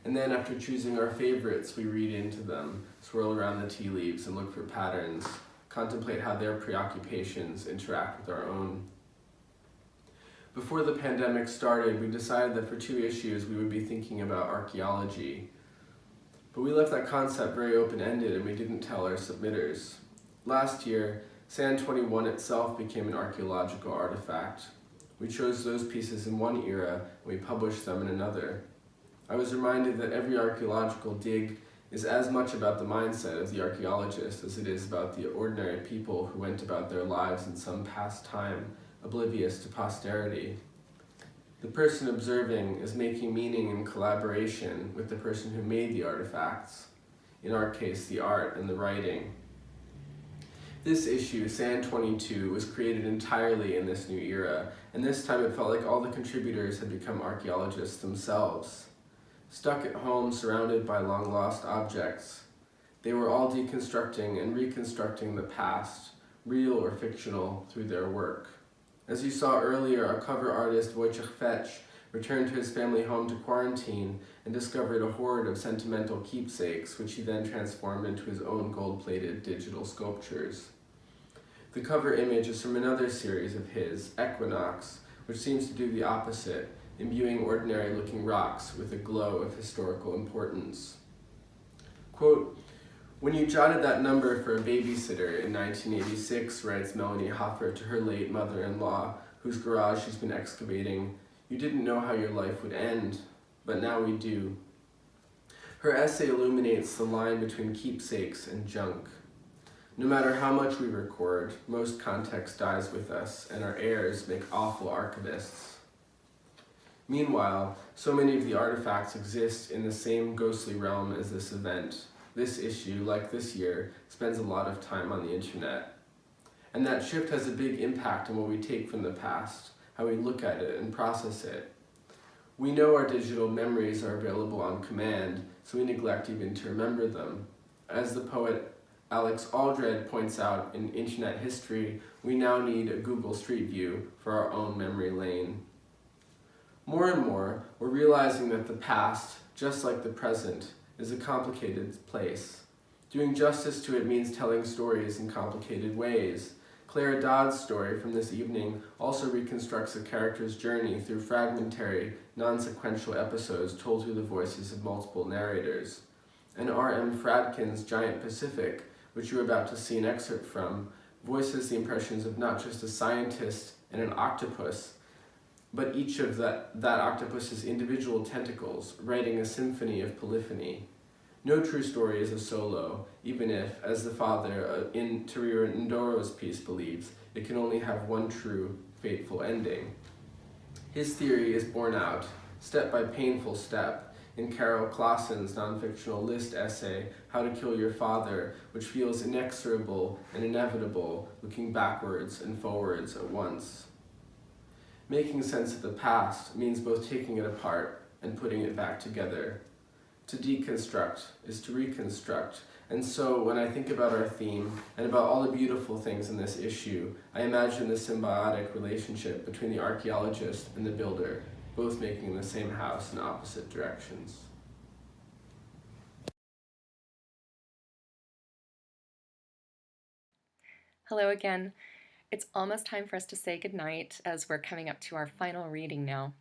And then after choosing our favorites, we read into them, swirl around the tea leaves and look for patterns, contemplate how their preoccupations interact with our own. Before the pandemic started, we decided that for 2 issues we would be thinking about archaeology. But we left that concept very open-ended and we didn't tell our submitters. Last year, Sand 21 itself became an archaeological artifact. We chose those pieces in one era and we published them in another. I was reminded that every archaeological dig is as much about the mindset of the archaeologist as it is about the ordinary people who went about their lives in some past time, oblivious to posterity. The person observing is making meaning in collaboration with the person who made the artifacts, in our case the art and the writing. This issue, Sand 22, was created entirely in this new era, and this time it felt like all the contributors had become archaeologists themselves. Stuck at home, surrounded by long-lost objects, they were all deconstructing and reconstructing the past, real or fictional, through their work. As you saw earlier, our cover artist Wojciech Fetch returned to his family home to quarantine and discovered a hoard of sentimental keepsakes, which he then transformed into his own gold-plated digital sculptures. The cover image is from another series of his, Equinox, which seems to do the opposite, imbuing ordinary-looking rocks with a glow of historical importance. Quote, "When you jotted that number for a babysitter in 1986, writes Melanie Hoffer to her late mother-in-law, whose garage she's been excavating, you didn't know how your life would end, but now we do." Her essay illuminates the line between keepsakes and junk. No matter how much we record, most context dies with us, and our heirs make awful archivists. Meanwhile, so many of the artifacts exist in the same ghostly realm as this event. This issue, like this year, spends a lot of time on the internet. And that shift has a big impact on what we take from the past, how we look at it and process it. We know our digital memories are available on command, so we neglect even to remember them. As the poet Alex Aldred points out in Internet History, we now need a Google Street View for our own memory lane. More and more, we're realizing that the past, just like the present, is a complicated place. Doing justice to it means telling stories in complicated ways. Clara Dodd's story from this evening also reconstructs a character's journey through fragmentary, non-sequential episodes told through the voices of multiple narrators. And R.M. Fradkin's Giant Pacific, which you're about to see an excerpt from, voices the impressions of not just a scientist and an octopus, but each of that octopus's individual tentacles, writing a symphony of polyphony. No true story is a solo, even if, as the father in Terrero Endoro's piece believes, it can only have one true, fateful ending. His theory is borne out, step by painful step, in Carol Clausen's non-fictional list essay, How to Kill Your Father, which feels inexorable and inevitable, looking backwards and forwards at once. Making sense of the past means both taking it apart and putting it back together. To deconstruct is to reconstruct, and so when I think about our theme and about all the beautiful things in this issue, I imagine the symbiotic relationship between the archaeologist and the builder, both making the same house in opposite directions. Hello again. It's almost time for us to say goodnight as we're coming up to our final reading now.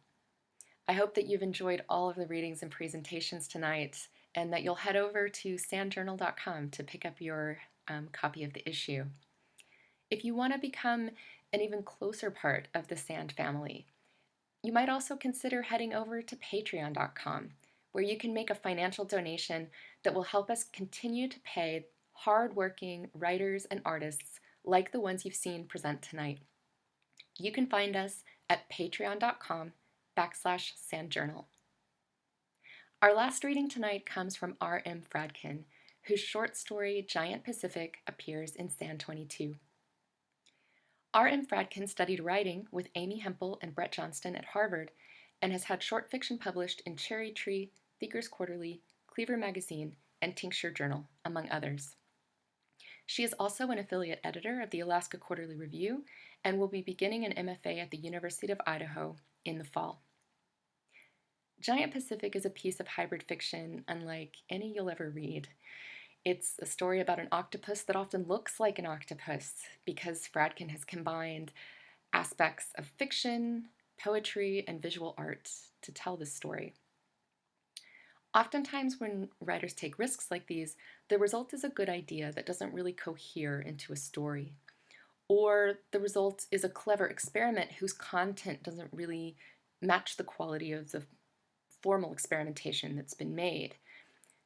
I hope that you've enjoyed all of the readings and presentations tonight and that you'll head over to sandjournal.com to pick up your copy of the issue. If you want to become an even closer part of the Sand family, you might also consider heading over to patreon.com, where you can make a financial donation that will help us continue to pay hard-working writers and artists like the ones you've seen present tonight. You can find us at patreon.com/sandjournal. Our last reading tonight comes from R.M. Fradkin, whose short story Giant Pacific appears in Sand 22. R.M. Fradkin studied writing with Amy Hempel and Brett Johnston at Harvard and has had short fiction published in Cherry Tree, Thinker's Quarterly, Cleaver Magazine, and Tincture Journal, among others. She is also an affiliate editor of the Alaska Quarterly Review and will be beginning an MFA at the University of Idaho in the fall. Giant Pacific is a piece of hybrid fiction unlike any you'll ever read. It's a story about an octopus that often looks like an octopus because Fradkin has combined aspects of fiction, poetry, and visual art to tell this story. Oftentimes when writers take risks like these, the result is a good idea that doesn't really cohere into a story. Or the result is a clever experiment whose content doesn't really match the quality of the formal experimentation that's been made.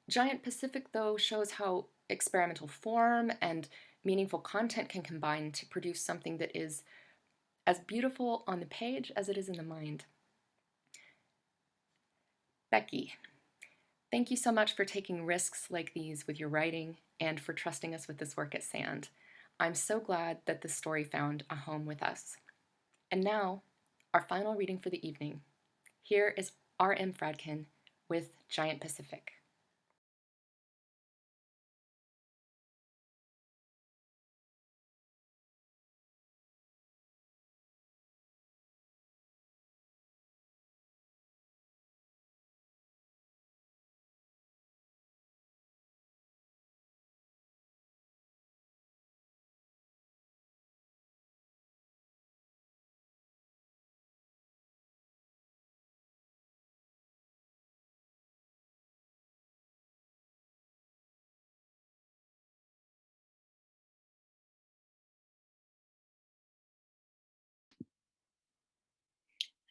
Giant Pacific, though, shows how experimental form and meaningful content can combine to produce something that is as beautiful on the page as it is in the mind. Becky, thank you so much for taking risks like these with your writing and for trusting us with this work at Sand. I'm so glad that this story found a home with us. And now, our final reading for the evening. Here is R.M. Fradkin with Giant Pacific.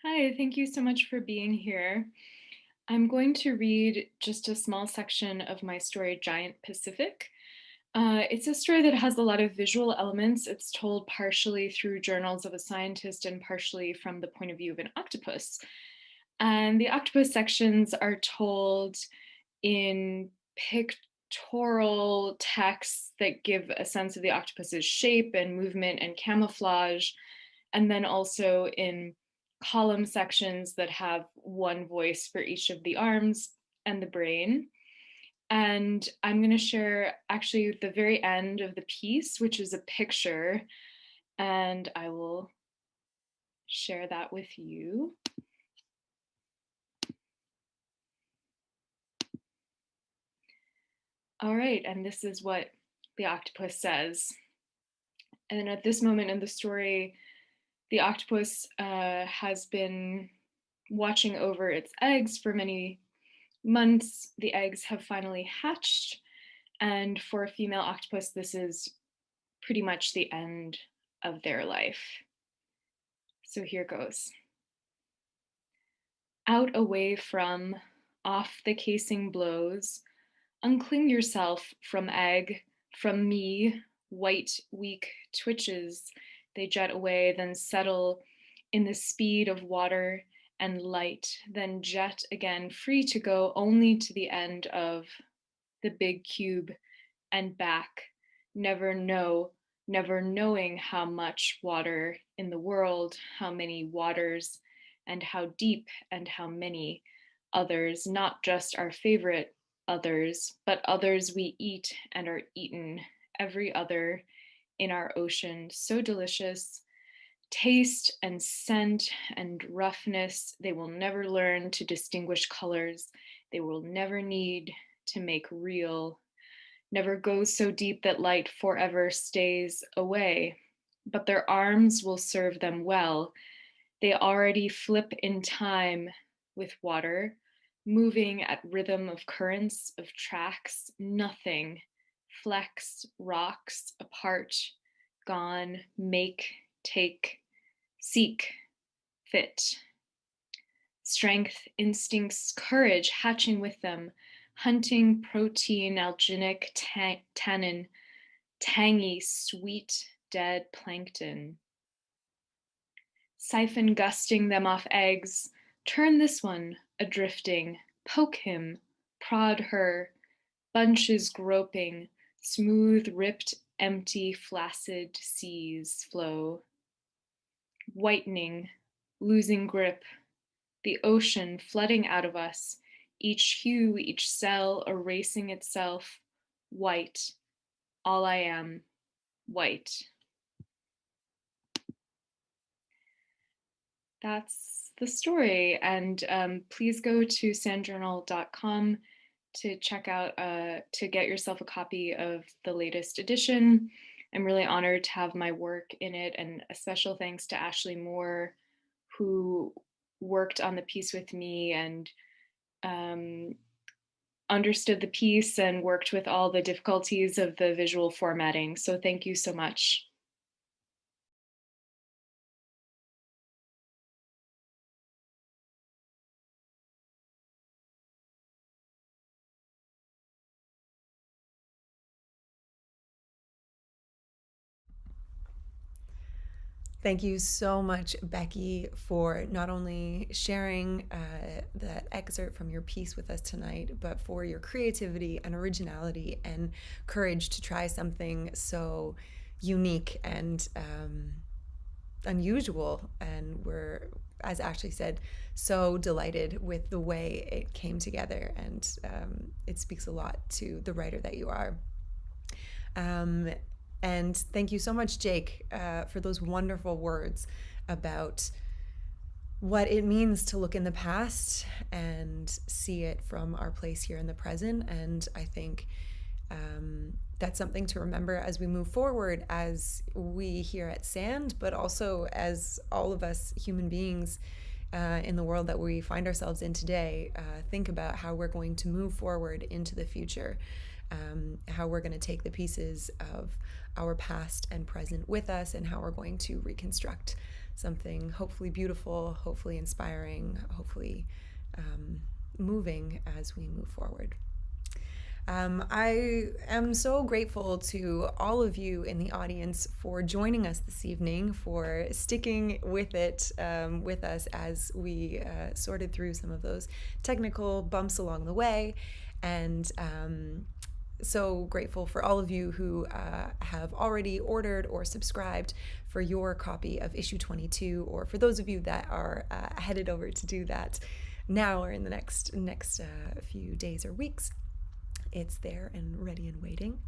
Hi, thank you so much for being here. I'm going to read just a small section of my story, Giant Pacific. It's a story that has a lot of visual elements. It's told partially through journals of a scientist and partially from the point of view of an octopus. And the octopus sections are told in pictorial texts that give a sense of the octopus's shape and movement and camouflage, and then also in column sections that have one voice for each of the arms and the brain. And I'm going to share actually the very end of the piece, which is a picture, and I will share that with you. All right, and this is what the octopus says. And at this moment in the story, the octopus has been watching over its eggs for many months. The eggs have finally hatched, and for a female octopus, this is pretty much the end of their life. So here goes. Out, away from, off the casing blows, uncling yourself from egg, from me, white, weak twitches, they jet away, then settle in the speed of water and light, then jet again, free to go only to the end of the big cube and back, never knowing how much water in the world, how many waters, and how deep and how many others, not just our favorite others, but others we eat and are eaten, every other in our ocean, so delicious. Taste and scent and roughness, they will never learn to distinguish colors. They will never need to make real. never goes so deep that light forever stays away. But their arms will serve them well. They already flip in time with water, moving at rhythm of currents, of tracks, nothing, flex, rocks, apart, gone, make, take, seek, fit. Strength, instincts, courage hatching with them, hunting protein, alginic, tannin, tangy, sweet, dead plankton. Siphon gusting them off eggs, turn this one, adrifting, poke him, prod her, bunches groping, smooth, ripped, empty, flaccid seas flow. Whitening, losing grip, the ocean flooding out of us, each hue, each cell erasing itself, white, all I am, white. That's the story, and please go to sandjournal.com to check out, to get yourself a copy of the latest edition. I'm really honored to have my work in it, and a special thanks to Ashley Moore, who worked on the piece with me and understood the piece and worked with all the difficulties of the visual formatting. So thank you so much. Thank you so much, Becky, for not only sharing that excerpt from your piece with us tonight, but for your creativity and originality and courage to try something so unique and unusual. And we're, as Ashley said, so delighted with the way it came together, and it speaks a lot to the writer that you are. And thank you so much, Jake, for those wonderful words about what it means to look in the past and see it from our place here in the present. And I think that's something to remember as we move forward, as we here at SAND, but also as all of us human beings in the world that we find ourselves in today, think about how we're going to move forward into the future. How we're going to take the pieces of our past and present with us, and how we're going to reconstruct something hopefully beautiful, hopefully inspiring, hopefully moving as we move forward. I am so grateful to all of you in the audience for joining us this evening, for sticking with it with us as we sorted through some of those technical bumps along the way. And so grateful for all of you who have already ordered or subscribed for your copy of issue 22, or for those of you that are headed over to do that now or in the next few days or weeks. It's there and ready and waiting.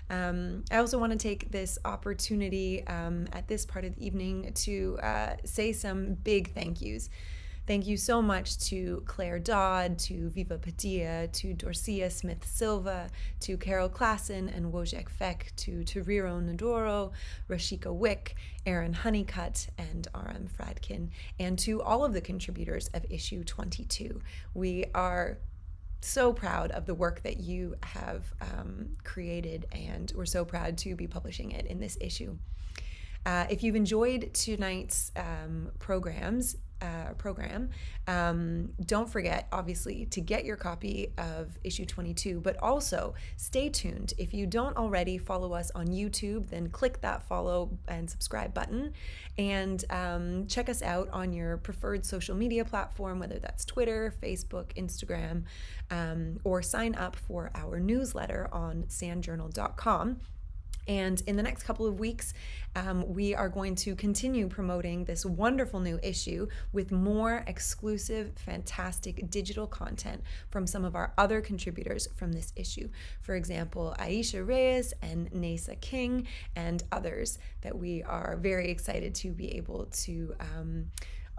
I also want to take this opportunity at this part of the evening to say some big thank yous. Thank you so much to Claire Dodd, to Viva Padilla, to Dorcia Smith-Silva, to Carol Klassen and Wojciech Feck, to Terrero Enduro, Rashika Wick, Erin Honeycutt, and RM Fradkin, and to all of the contributors of issue 22. We are so proud of the work that you have created, and we're so proud to be publishing it in this issue. If you've enjoyed tonight's program, don't forget, obviously, to get your copy of issue 22, but also stay tuned. If you don't already follow us on YouTube, then click that follow and subscribe button, and check us out on your preferred social media platform, whether that's Twitter, Facebook, Instagram, or sign up for our newsletter on sandjournal.com. And in the next couple of weeks, we are going to continue promoting this wonderful new issue with more exclusive, fantastic digital content from some of our other contributors from this issue. For example, Aisha Reyes and Nasa King and others that we are very excited to be able to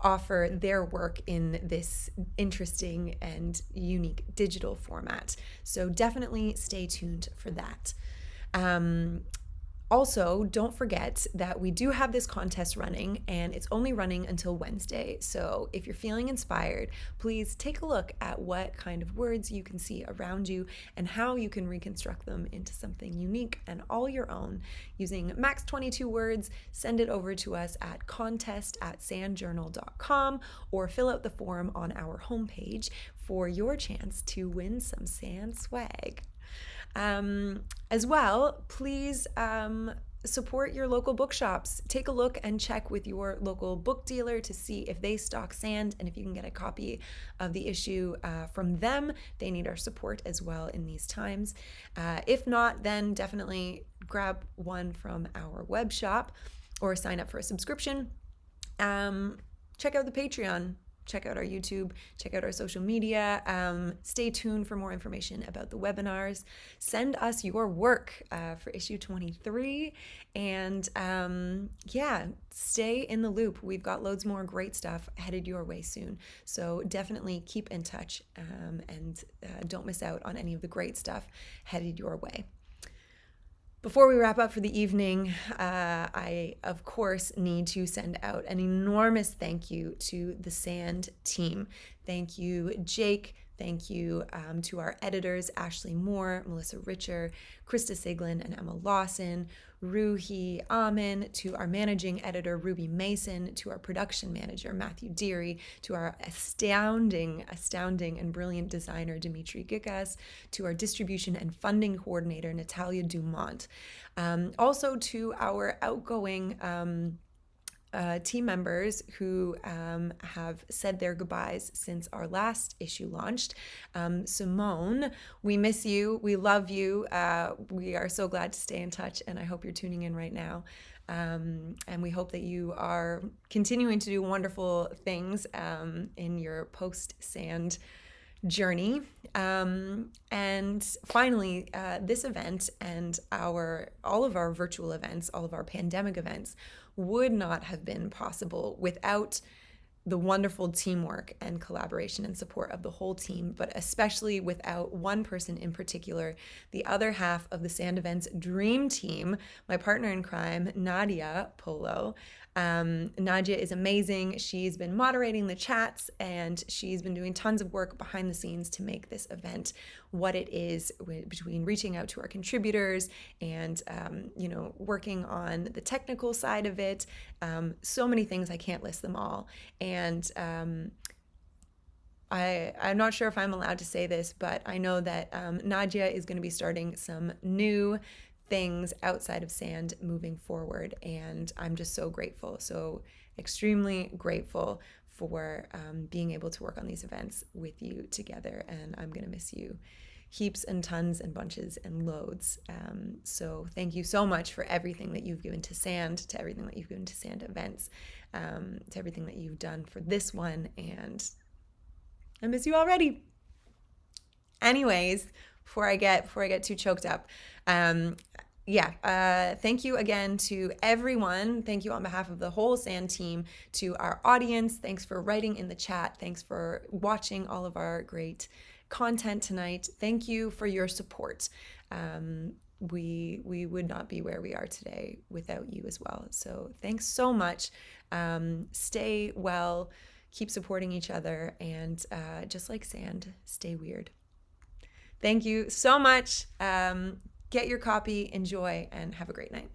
offer their work in this interesting and unique digital format. So definitely stay tuned for that. Also, don't forget that we do have this contest running, and it's only running until Wednesday. So if you're feeling inspired, please take a look at what kind of words you can see around you and how you can reconstruct them into something unique and all your own. Using max 22 words, send it over to us at contest@sandjournal.com or fill out the form on our homepage for your chance to win some sand swag. As well, please support your local bookshops. Take a look and check with your local book dealer to see if they stock sand and if you can get a copy of the issue from them. They need our support as well in these times. If not, then definitely grab one from our web shop or sign up for a subscription. Check out the Patreon. Check out our YouTube, check out our social media. Stay tuned for more information about the webinars. Send us your work for issue 23. And stay in the loop. We've got loads more great stuff headed your way soon. So definitely keep in touch and don't miss out on any of the great stuff headed your way. Before we wrap up for the evening, I, of course, need to send out an enormous thank you to the SAND team. Thank you, Jake. Thank you to our editors, Ashley Moore, Melissa Richer, Krista Siglin, and Emma Lawson, Ruhi Amin, to our managing editor, Ruby Mason, to our production manager, Matthew Deary, to our astounding and brilliant designer, Dimitri Gikas, to our distribution and funding coordinator, Natalia Dumont. Also to our outgoing team members who have said their goodbyes since our last issue launched. Simone, we miss you. We love you. We are so glad to stay in touch, and I hope you're tuning in right now. And we hope that you are continuing to do wonderful things in your post-sand journey. And finally, this event and all of our virtual events, all of our pandemic events, would not have been possible without the wonderful teamwork and collaboration and support of the whole team, but especially without one person in particular, the other half of the Sand Events dream team, my partner in crime, Nadia Polo. Nadia is amazing. She's been moderating the chats and she's been doing tons of work behind the scenes to make this event what it is, between reaching out to our contributors and, working on the technical side of it. So many things, I can't list them all. And I'm not sure if I'm allowed to say this, but I know that Nadia is going to be starting some new things outside of sand moving forward, and I'm just so grateful, so extremely grateful for being able to work on these events with you together, and I'm gonna miss you heaps and tons and bunches and loads. So thank you so much for everything that you've given to sand, to everything that you've given to sand events, to everything that you've done for this one, and I miss you already. Anyways, before I get too choked up, thank you again to everyone. Thank you on behalf of the whole SAND team, to our audience. Thanks for writing in the chat. Thanks for watching all of our great content tonight. Thank you for your support. We would not be where we are today without you as well. So thanks so much. Stay well, keep supporting each other, and just like sand, stay weird. Thank you so much. Get your copy, enjoy, and have a great night.